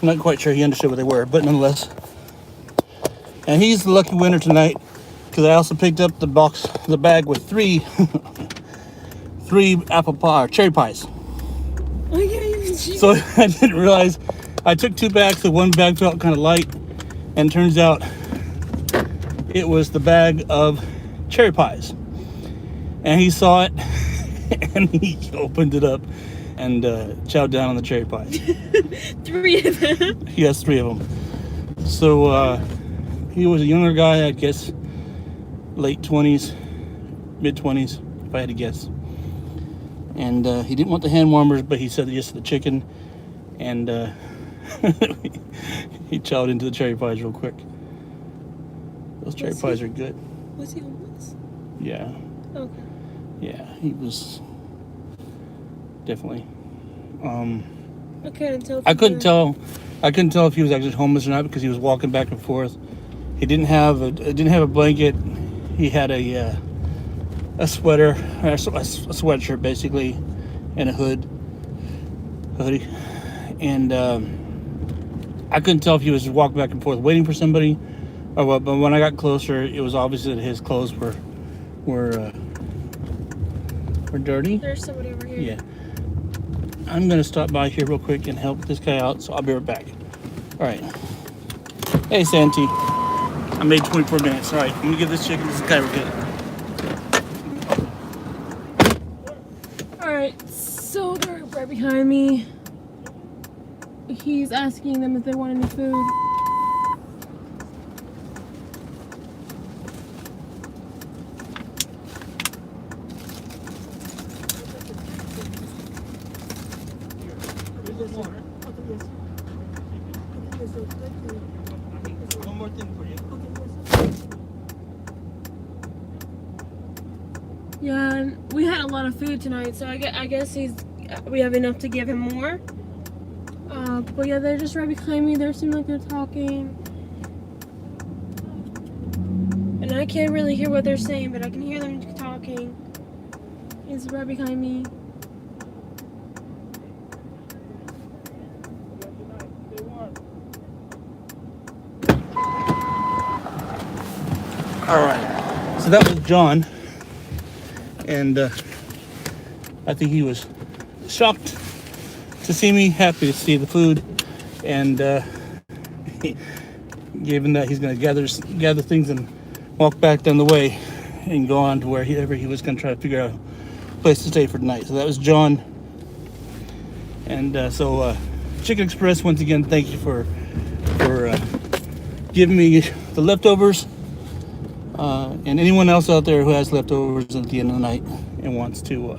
I'm not quite sure he understood what they were, but nonetheless. And he's the lucky winner tonight, because I also picked up the bag with three apple pie or cherry pies. Oh, yeah, So I didn't realize I took 2 bags, so one bag felt kind of light, and turns out it was the bag of cherry pies. And he saw it, and he opened it up and chowed down on the cherry pies. 3 of them. He has 3 of them. So he was a younger guy, I guess, late 20s, mid 20s, if I had to guess. And he didn't want the hand warmers, but he said yes to the chicken, and he chowed into the cherry pies real quick. Those cherry pies are good. Was he homeless? Yeah. Okay. Yeah, he was definitely. I couldn't tell. I couldn't tell if he was actually homeless or not, because he was walking back and forth. He didn't have a blanket. He had a sweater, a sweatshirt basically, and a hoodie. And I couldn't tell if he was walking back and forth waiting for somebody or what. But when I got closer, it was obvious that his clothes were dirty. There's somebody over here. Yeah. I'm gonna stop by here real quick and help this guy out, so I'll be right back. All right. Hey, Santi. I made 24 minutes. All right, I'm gonna give this chicken to this guy real good. Alright, so they're right behind me. He's asking them if they want any food. One more thing for you. Yeah, and we had a lot of food tonight, so I guess we have enough to give him more. But yeah, they're just right behind me. They seem like they're talking. And I can't really hear what they're saying, but I can hear them talking. He's right behind me. All right, so that was John, and I think he was shocked to see me, happy to see the food, and given that he's going to gather things and walk back down the way, and go on to wherever he was going to try to figure out a place to stay for the night. So that was John. And Chicken Express, once again, thank you for giving me the leftovers. And anyone else out there who has leftovers at the end of the night and wants to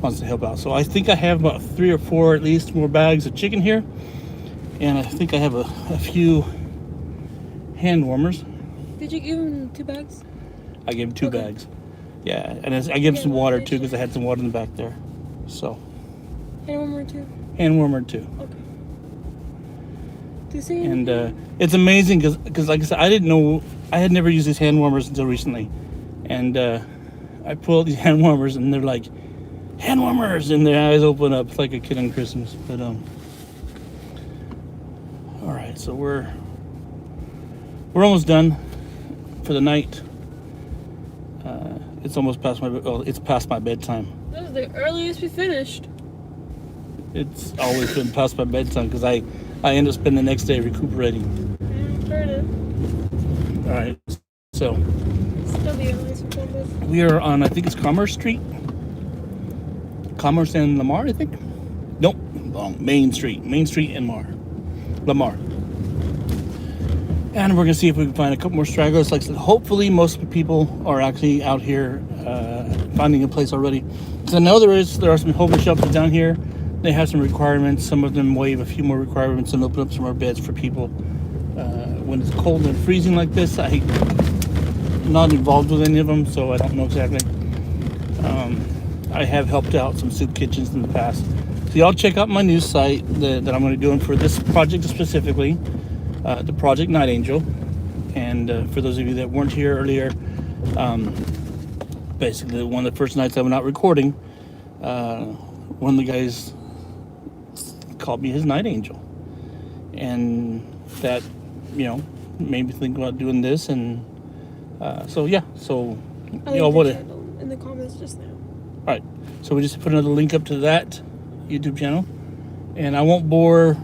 help out. So I think I have about 3 or 4 at least more bags of chicken here, and I think I have a few hand warmers. Did you give him 2 bags? I gave him 2 Okay. bags. Yeah, and I gave him some water too because I had some water in the back there. So And one more too. hand warmer too. Okay. Do you see? And it's amazing because like I said, I didn't know, I had never used these hand warmers until recently, and I pulled these hand warmers and they're like hand warmers, and their eyes open up like a kid on Christmas. But all right, so we're almost done for the night. It's almost past it's past my bedtime. That was the earliest we finished. It's always been past my bedtime because I end up spending the next day recuperating. Fair enough. All right, so Still the earliest we filmed this. we are on, I think it's Commerce Street. Commerce and Lamar, I think. Nope, wrong. Main Street and Lamar. And we're gonna see if we can find a couple more stragglers. Like I said, hopefully most of the people are actually out here finding a place already. Because I know there are some homeless shelters down here. They have some requirements. Some of them waive a few more requirements and open up some more beds for people. When it's cold and freezing like this, I'm not involved with any of them, so I don't know exactly. I have helped out some soup kitchens in the past. So y'all check out my new site that I'm going to be doing for this project specifically, the Project Night Angel. And for those of you that weren't here earlier, basically one of the first nights I went out recording, one of the guys called me his night angel, and that made me think about doing this. And so I'll what link the channel in the comments just now. all right, so we just put another link up to that YouTube channel, and I won't bore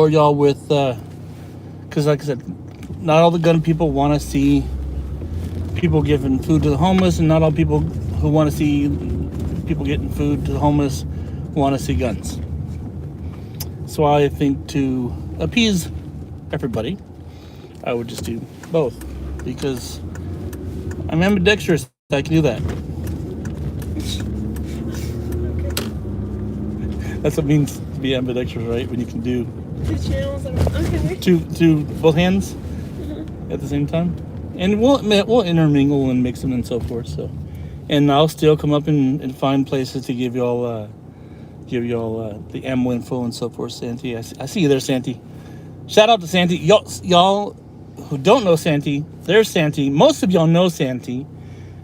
y'all with because like I said, not all the gun people want to see people giving food to the homeless, and not all people who want to see people getting food to the homeless want to see guns. So I think to appease everybody, I would just do both, because I'm ambidextrous. I can do that. That's what it means to be ambidextrous, right? When you can do 2 channels. Okay. two both hands at the same time, and we'll intermingle and mix them and so forth. So, and I'll still come up and find places to give y'all the ammo info and so forth. Santi, I see you there, Santi. Shout out to Santi. Y'all who don't know Santi, there's Santi. Most of y'all know Santi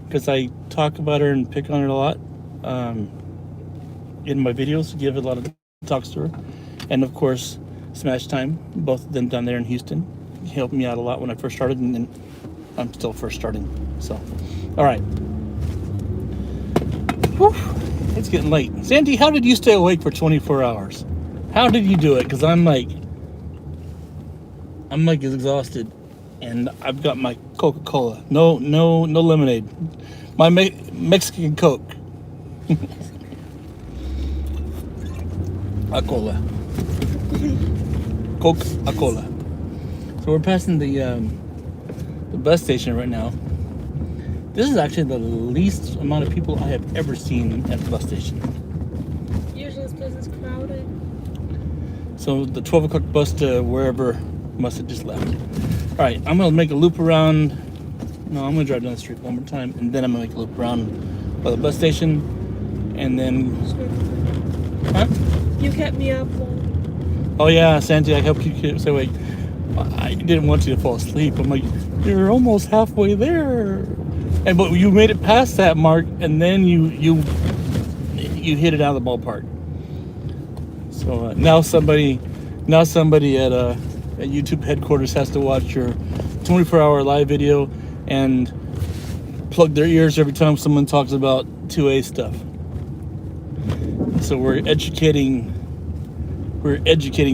because I talk about her and pick on her a lot in my videos. Give a lot of talks to her, and of course, Smash Time. Both of them down there in Houston helped me out a lot when I first started, and I'm still first starting. So, all right. Whew. It's getting late. Sandy, how did you stay awake for 24 hours? How did you do it? Because I'm like exhausted, and I've got my Coca-Cola. No lemonade. My Mexican Coke. A-Cola. Coca-Cola. So we're passing the bus station right now. This is actually the least amount of people I have ever seen at the bus station. Usually this place is crowded. So the 12 o'clock bus to wherever must have just left. All right, I'm gonna make a loop around. No, I'm gonna drive down the street one more time, and then I'm gonna make a loop around by the bus station, and then. Huh? You kept me up. Oh yeah, Santi, I helped you say wait. I didn't want you to fall asleep. I'm like, you're almost halfway there, but you made it past that mark, and then you hit it out of the ballpark. So now somebody at YouTube headquarters has to watch your 24-hour live video and plug their ears every time someone talks about 2A stuff. So we're educating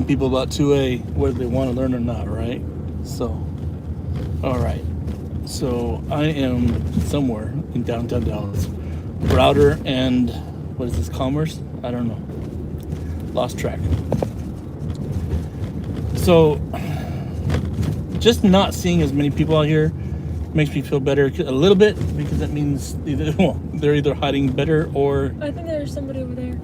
people about 2A, whether they want to learn or not, right? So, all right. So I am somewhere in downtown Dallas. Browder and what is this, Commerce? I don't know. Lost track. So just not seeing as many people out here makes me feel better a little bit, because that means they're either hiding better or... I think there's somebody over there.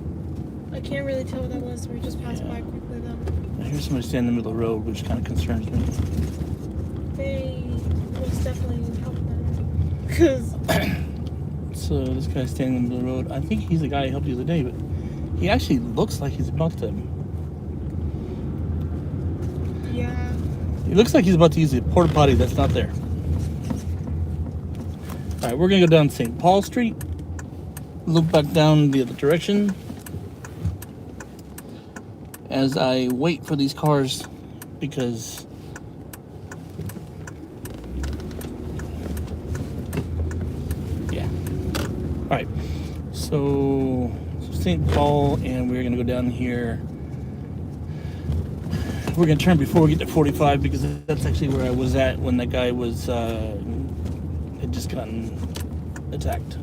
I can't really tell what that was. We just passed by quickly though. I hear somebody standing in the middle of the road, which kind of concerns me. They most definitely need help then. Because... So this guy's standing in the middle of the road. I think he's the guy I helped the other day, but he actually looks like he's about to... Yeah. He looks like he's about to use the porta potty that's not there. Alright, we're going to go down St. Paul Street. Look back down the other direction. As I wait for these cars, because... Yeah. Alright, so St. Paul, and we're going to go down here. We're going to turn before we get to 45, because that's actually where I was at when that guy was had just gotten attacked.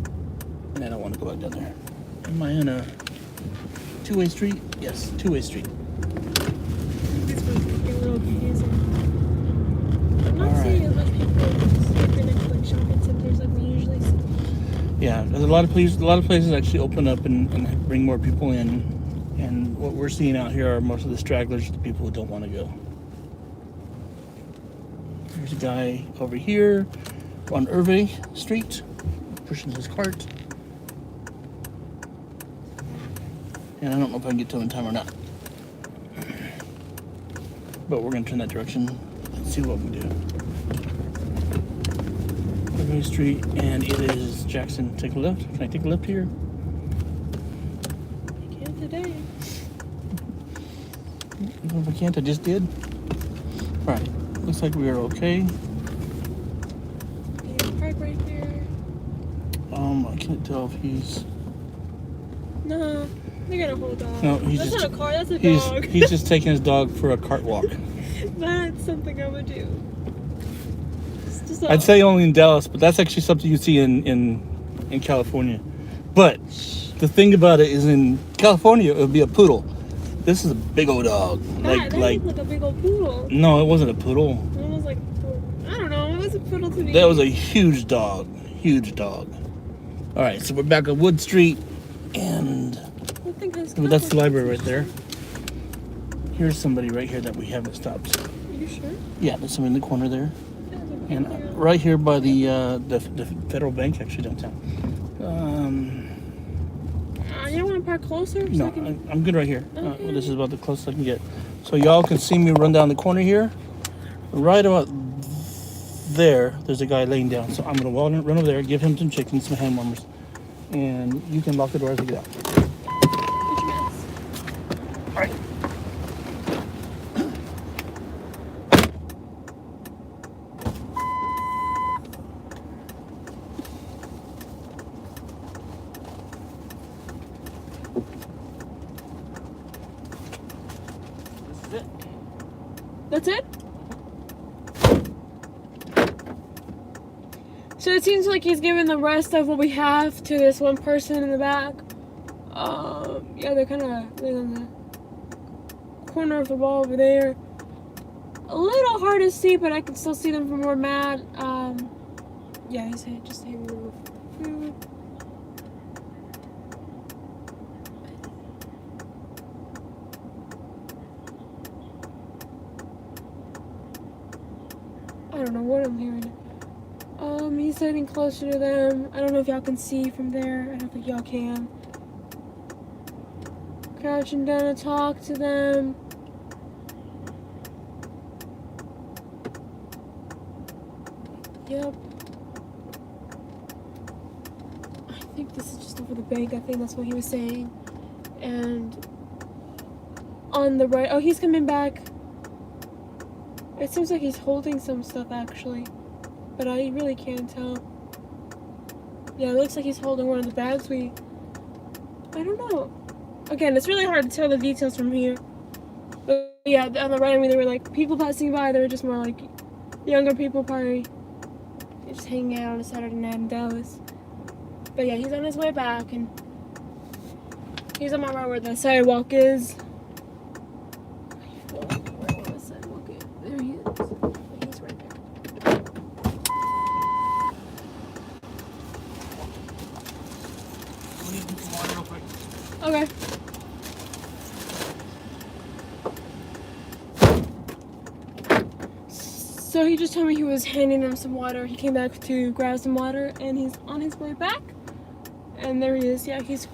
And I don't want to go back down there. Am I on a two-way street? Yes, two-way street. This one's getting a little confusing. I'm not Alright. seeing as much people skipping into like shopping centers like we usually see. Yeah, there's a lot of places actually open up and bring more people in. And what we're seeing out here are most of the stragglers, the people who don't want to go. There's a guy over here on Irving Street pushing his cart. And I don't know if I can get to him in time or not. But we're going to turn that direction and see what we do. Irving Street, and it is Jackson. Take a left. Can I take a left here? I can't today. If I can't, I just did. Alright, looks like we are okay. Yeah, park right there. I can't tell if he's... No, they got a whole dog. No, he's that's just... not a car, that's a He's, dog. he's just taking his dog for a cart walk. That's something I would do. It's just a- I'd say only in Dallas, but that's actually something you see in California. But the thing about it is, in California, it would be a poodle. This is a big old dog. that looked like a big old poodle. No, it wasn't a poodle. It was like, I don't know, it was a poodle to me. That was a huge dog. Huge dog. All right, so we're back on Wood Street, and That thing has that's the cover. library right there. Here's somebody right here that we haven't stopped. Are you sure? Yeah, there's somebody in the corner there, Yeah, and right here by the Federal Bank, actually downtown. you don't want to park closer? So No, I can... I'm good right here. Okay. This is about the closest I can get. So y'all can see me run down the corner here. Right about there, there's a guy laying down. So I'm gonna run over there, give him some chicken, some hand warmers, and you can lock the door as we get out. Get your mask. All right. This is it. That's it? So it seems like he's giving the rest of what we have to this one person in the back. Yeah, they're kind of in the corner of the wall over there. A little hard to see, but I can still see them from where I'm at. Yeah, he's just handing them food. I don't know what I'm hearing. He's sitting closer to them. I don't know if y'all can see from there. I don't think y'all can. Crouching down to talk to them. Yep. I think this is just over the bank. I think that's what he was saying. And on the right, oh, he's coming back. It seems like he's holding some stuff actually, but I really can't tell. Yeah, it looks like he's holding one of the bags I don't know. Again, it's really hard to tell the details from here. But yeah, on the right, I mean, there were like people passing by. They were just more like younger people, probably just hanging out on a Saturday night in Dallas. But yeah, he's on his way back, and he's on my right where the sidewalk is. Where the sidewalk is. There he is. He's right there. We need some water real quick. Okay. So he just told me he was handing them some water. He came back to grab some water, and he's on his way back. And there he is. Yeah, he's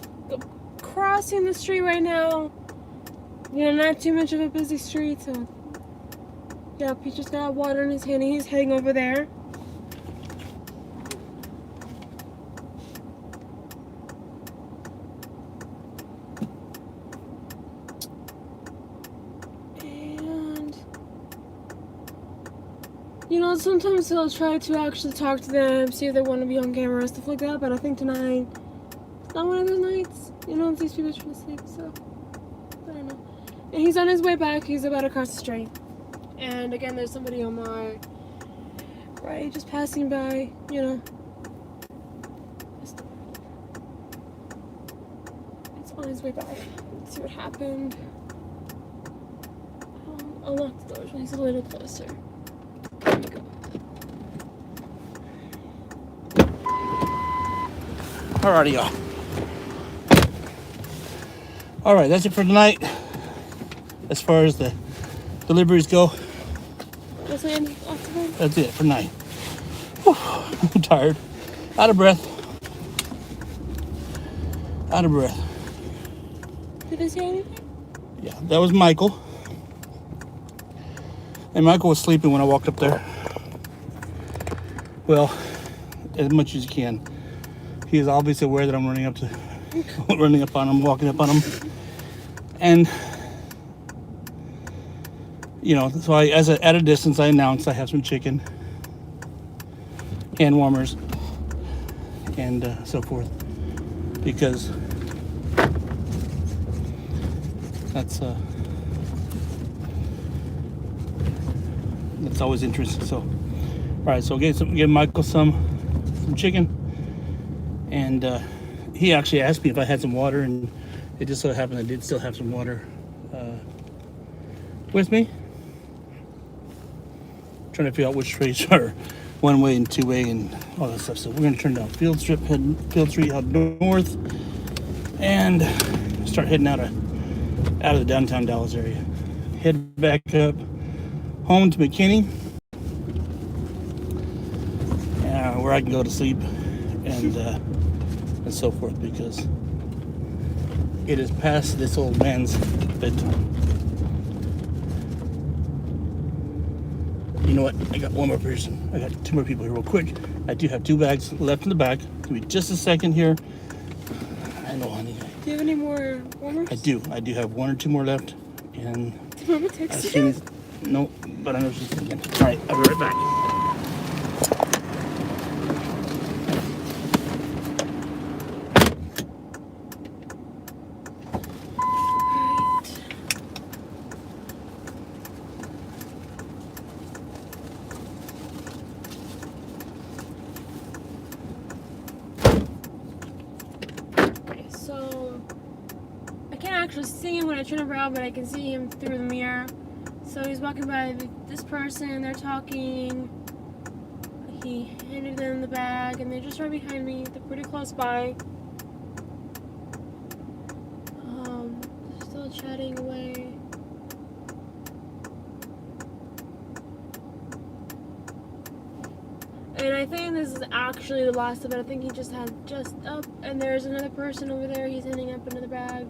crossing the street right now. You know, not too much of a busy street, so yep, he just got water in his hand and he's heading over there. And you know, sometimes he'll try to actually talk to them, see if they want to be on camera and stuff like that, but I think tonight it's not one of those nights. You know, these people are trying to sleep, so I don't know. And he's on his way back. He's about to cross the street. And again, there's somebody on my right, just passing by, you know. It's on his way back. Let's see what happened. I'll lock the doors when he's a little closer. There we go. Alrighty, y'all. Alright, that's it for tonight. As far as the deliveries go, That's it. that's it for tonight. Whew, I'm tired. Out of breath. Out of breath. Did they say anything? Yeah, that was Michael. And Michael was sleeping when I walked up there. Well, as much as you can. He is obviously aware that I'm running up on him, walking up on him. And you know, so at a distance, I announced I have some chicken, hand warmers, and so forth, because that's always interesting. So, all right, so give Michael some chicken, and he actually asked me if I had some water, and it just so happened I did still have some water with me. Trying to figure out which streets are one way and two way and all that stuff. So we're gonna turn down Field Street, head north, and start heading out of the downtown Dallas area. Head back up home to McKinney, where I can go to sleep and so forth, because it is past this old man's bedtime. You know what? I got one more person. I got two more people here real quick. I do have 2 bags left in the back. Give me just a second here. I know, honey. Do you have any more warmers? I do. I do have 1 or 2 more left. And Did Mama text as you? soon as... No, but I know she's thinking. All right, I'll be right back. So I can't actually see him when I turn around, but I can see him through the mirror. So he's walking by this person, they're talking. He handed them the bag, and they're just right behind me. They're pretty close by. They're still chatting away. And I think this is actually the last of it. I think he just had just up, and there's another person over there. He's handing up another bag.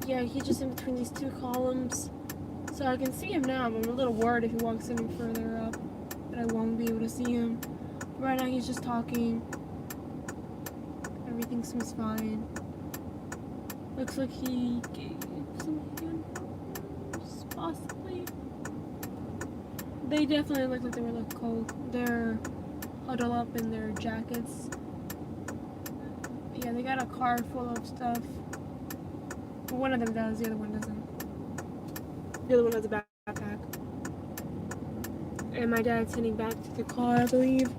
Yeah, he's just in between these 2 columns. So I can see him now. I'm a little worried if he walks any further up that I won't be able to see him. Right now he's just talking. Everything seems fine. Looks like he gave some handlers, possibly. They definitely look like they were cold. They're huddled up in their jackets. Yeah, they got a car full of stuff. One of them does, the other one doesn't. The other one has a backpack. and my dad's heading back to the car, I believe.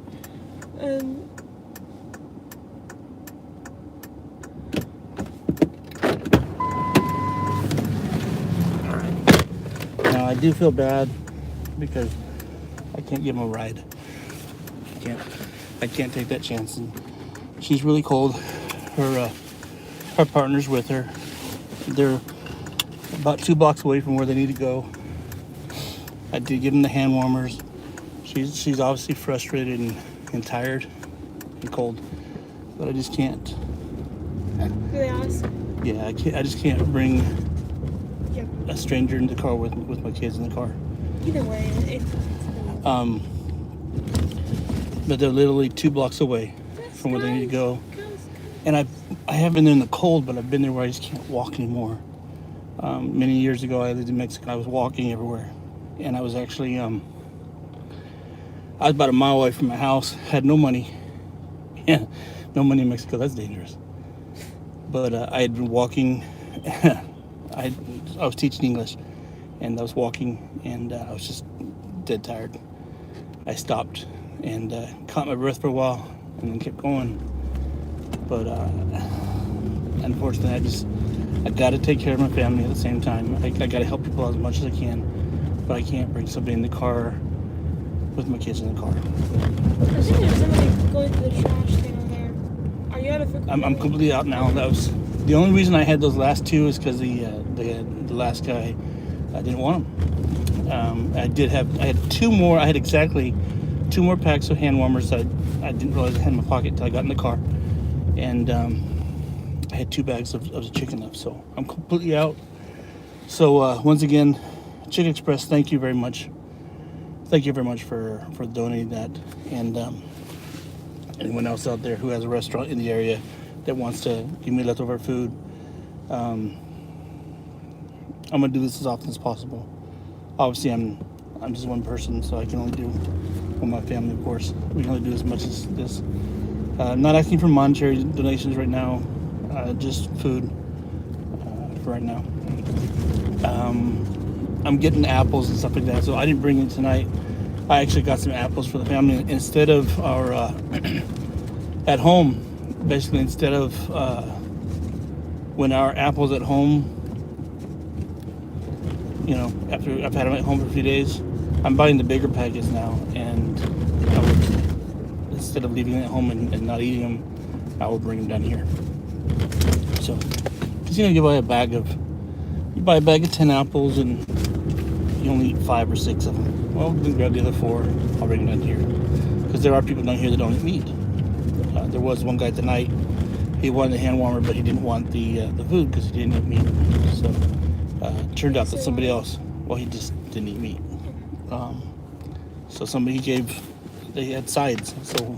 Now I do feel bad because I can't give him a ride. I can't take that chance. And she's really cold. Her partner's with her. They're about 2 blocks away from where they need to go. I did give them the hand warmers. She's obviously frustrated and tired and cold, but I just can't. Do they ask? Yeah, I just can't bring Yep. a stranger in the car with my kids in the car. Either way, it's But they're literally 2 blocks away from where they need to go. And I haven't been there in the cold, but I've been there where I just can't walk anymore. Many years ago, I lived in Mexico. I was walking everywhere, and I was actually I was about a mile away from my house. Had no money. Yeah, no money in Mexico. That's dangerous. But I had been walking. I was teaching English, and I was walking, and I was just dead tired. I stopped and caught my breath for a while, and then kept going. But unfortunately, I got to take care of my family at the same time. I got to help people as much as I can, but I can't bring somebody in the car with my kids in the car. I think there's somebody going through the trash can over there. Are you out of food? I'm completely out now. That was the only reason I had those last 2 is because the last guy, I didn't want them. I had 2 more. I had exactly 2 more packs of hand warmers that I didn't realize I had in my pocket until I got in the car. And I had 2 bags of the chicken left, so I'm completely out. So once again, Chicken Express, thank you very much. Thank you very much for donating that. And anyone else out there who has a restaurant in the area that wants to give me leftover food, I'm gonna do this as often as possible. Obviously, I'm just one person, so I can only do for my family, of course. We can only do as much as this. I'm not asking for monetary donations right now, just food for right now. I'm getting apples and stuff like that, so I didn't bring it tonight. I actually got some apples for the family instead of our at home. Basically, instead of when our apples at home, you know, after I've had them at home for a few days, I'm buying the bigger packets now, and instead of leaving them at home and not eating them, I will bring them down here. So, because you buy a bag of 10 apples and you only eat 5 or 6 of them. Well, then grab the other 4. I'll bring them down here, because there are people down here that don't eat meat. There was one guy tonight. He wanted the hand warmer, but he didn't want the food because he didn't eat meat. So turned out that somebody else, well, he just didn't eat meat. So somebody they had sides, so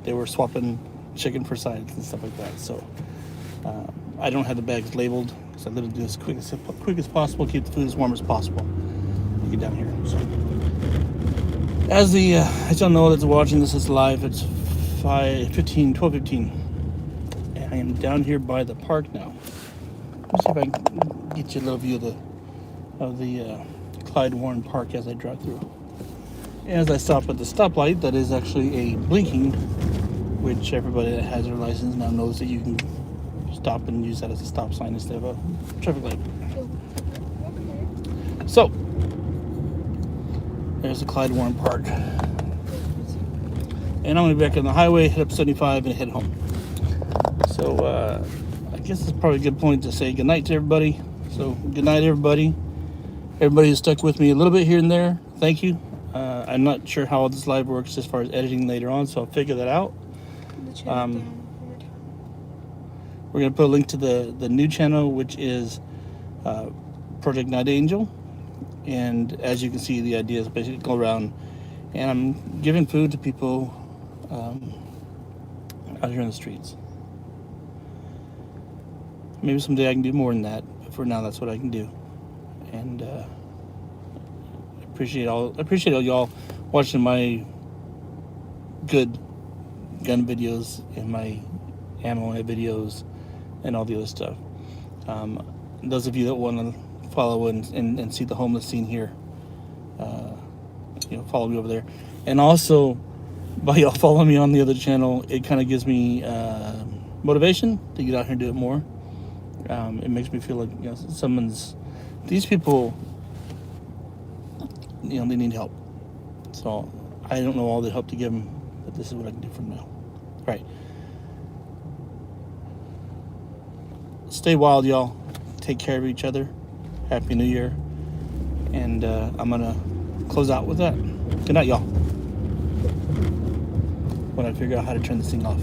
they were swapping chicken for sides and stuff like that. So I don't have the bags labeled, because I literally do this quick as possible, keep the food as warm as possible to get down here. So as y'all know that's watching this is live, it's 12:15. And I am down here by the park now. Let's see if I can get you a little view of the Clyde Warren Park as I drive through. As I stop at the stoplight, that is actually a blinking, which everybody that has their license now knows that you can stop and use that as a stop sign instead of a traffic light. So there's the Clyde Warren Park. And I'm going to be back on the highway, head up 75 and head home. So I guess it's probably a good point to say goodnight to everybody. So good night, everybody. Everybody who's stuck with me a little bit here and there, thank you. I'm not sure how this live works as far as editing later on, so I'll figure that out. We're going to put a link to the new channel, which is Project Night Angel. And as you can see, the idea is basically go around and I'm giving food to people out here in the streets. Maybe someday I can do more than that, but for now that's what I can do. And I appreciate all y'all watching my good gun videos and my ammo videos and all the other stuff. Those of you that want to follow and see the homeless scene here, follow me over there. And also, by y'all following me on the other channel, it kind of gives me motivation to get out here and do it more. It makes me feel like these people, they need help. So I don't know all the help to give them, but this is what I can do for them now. All right. Stay wild, y'all. Take care of each other. Happy New Year. And I'm going to close out with that. Good night, y'all. When I figure out how to turn this thing off.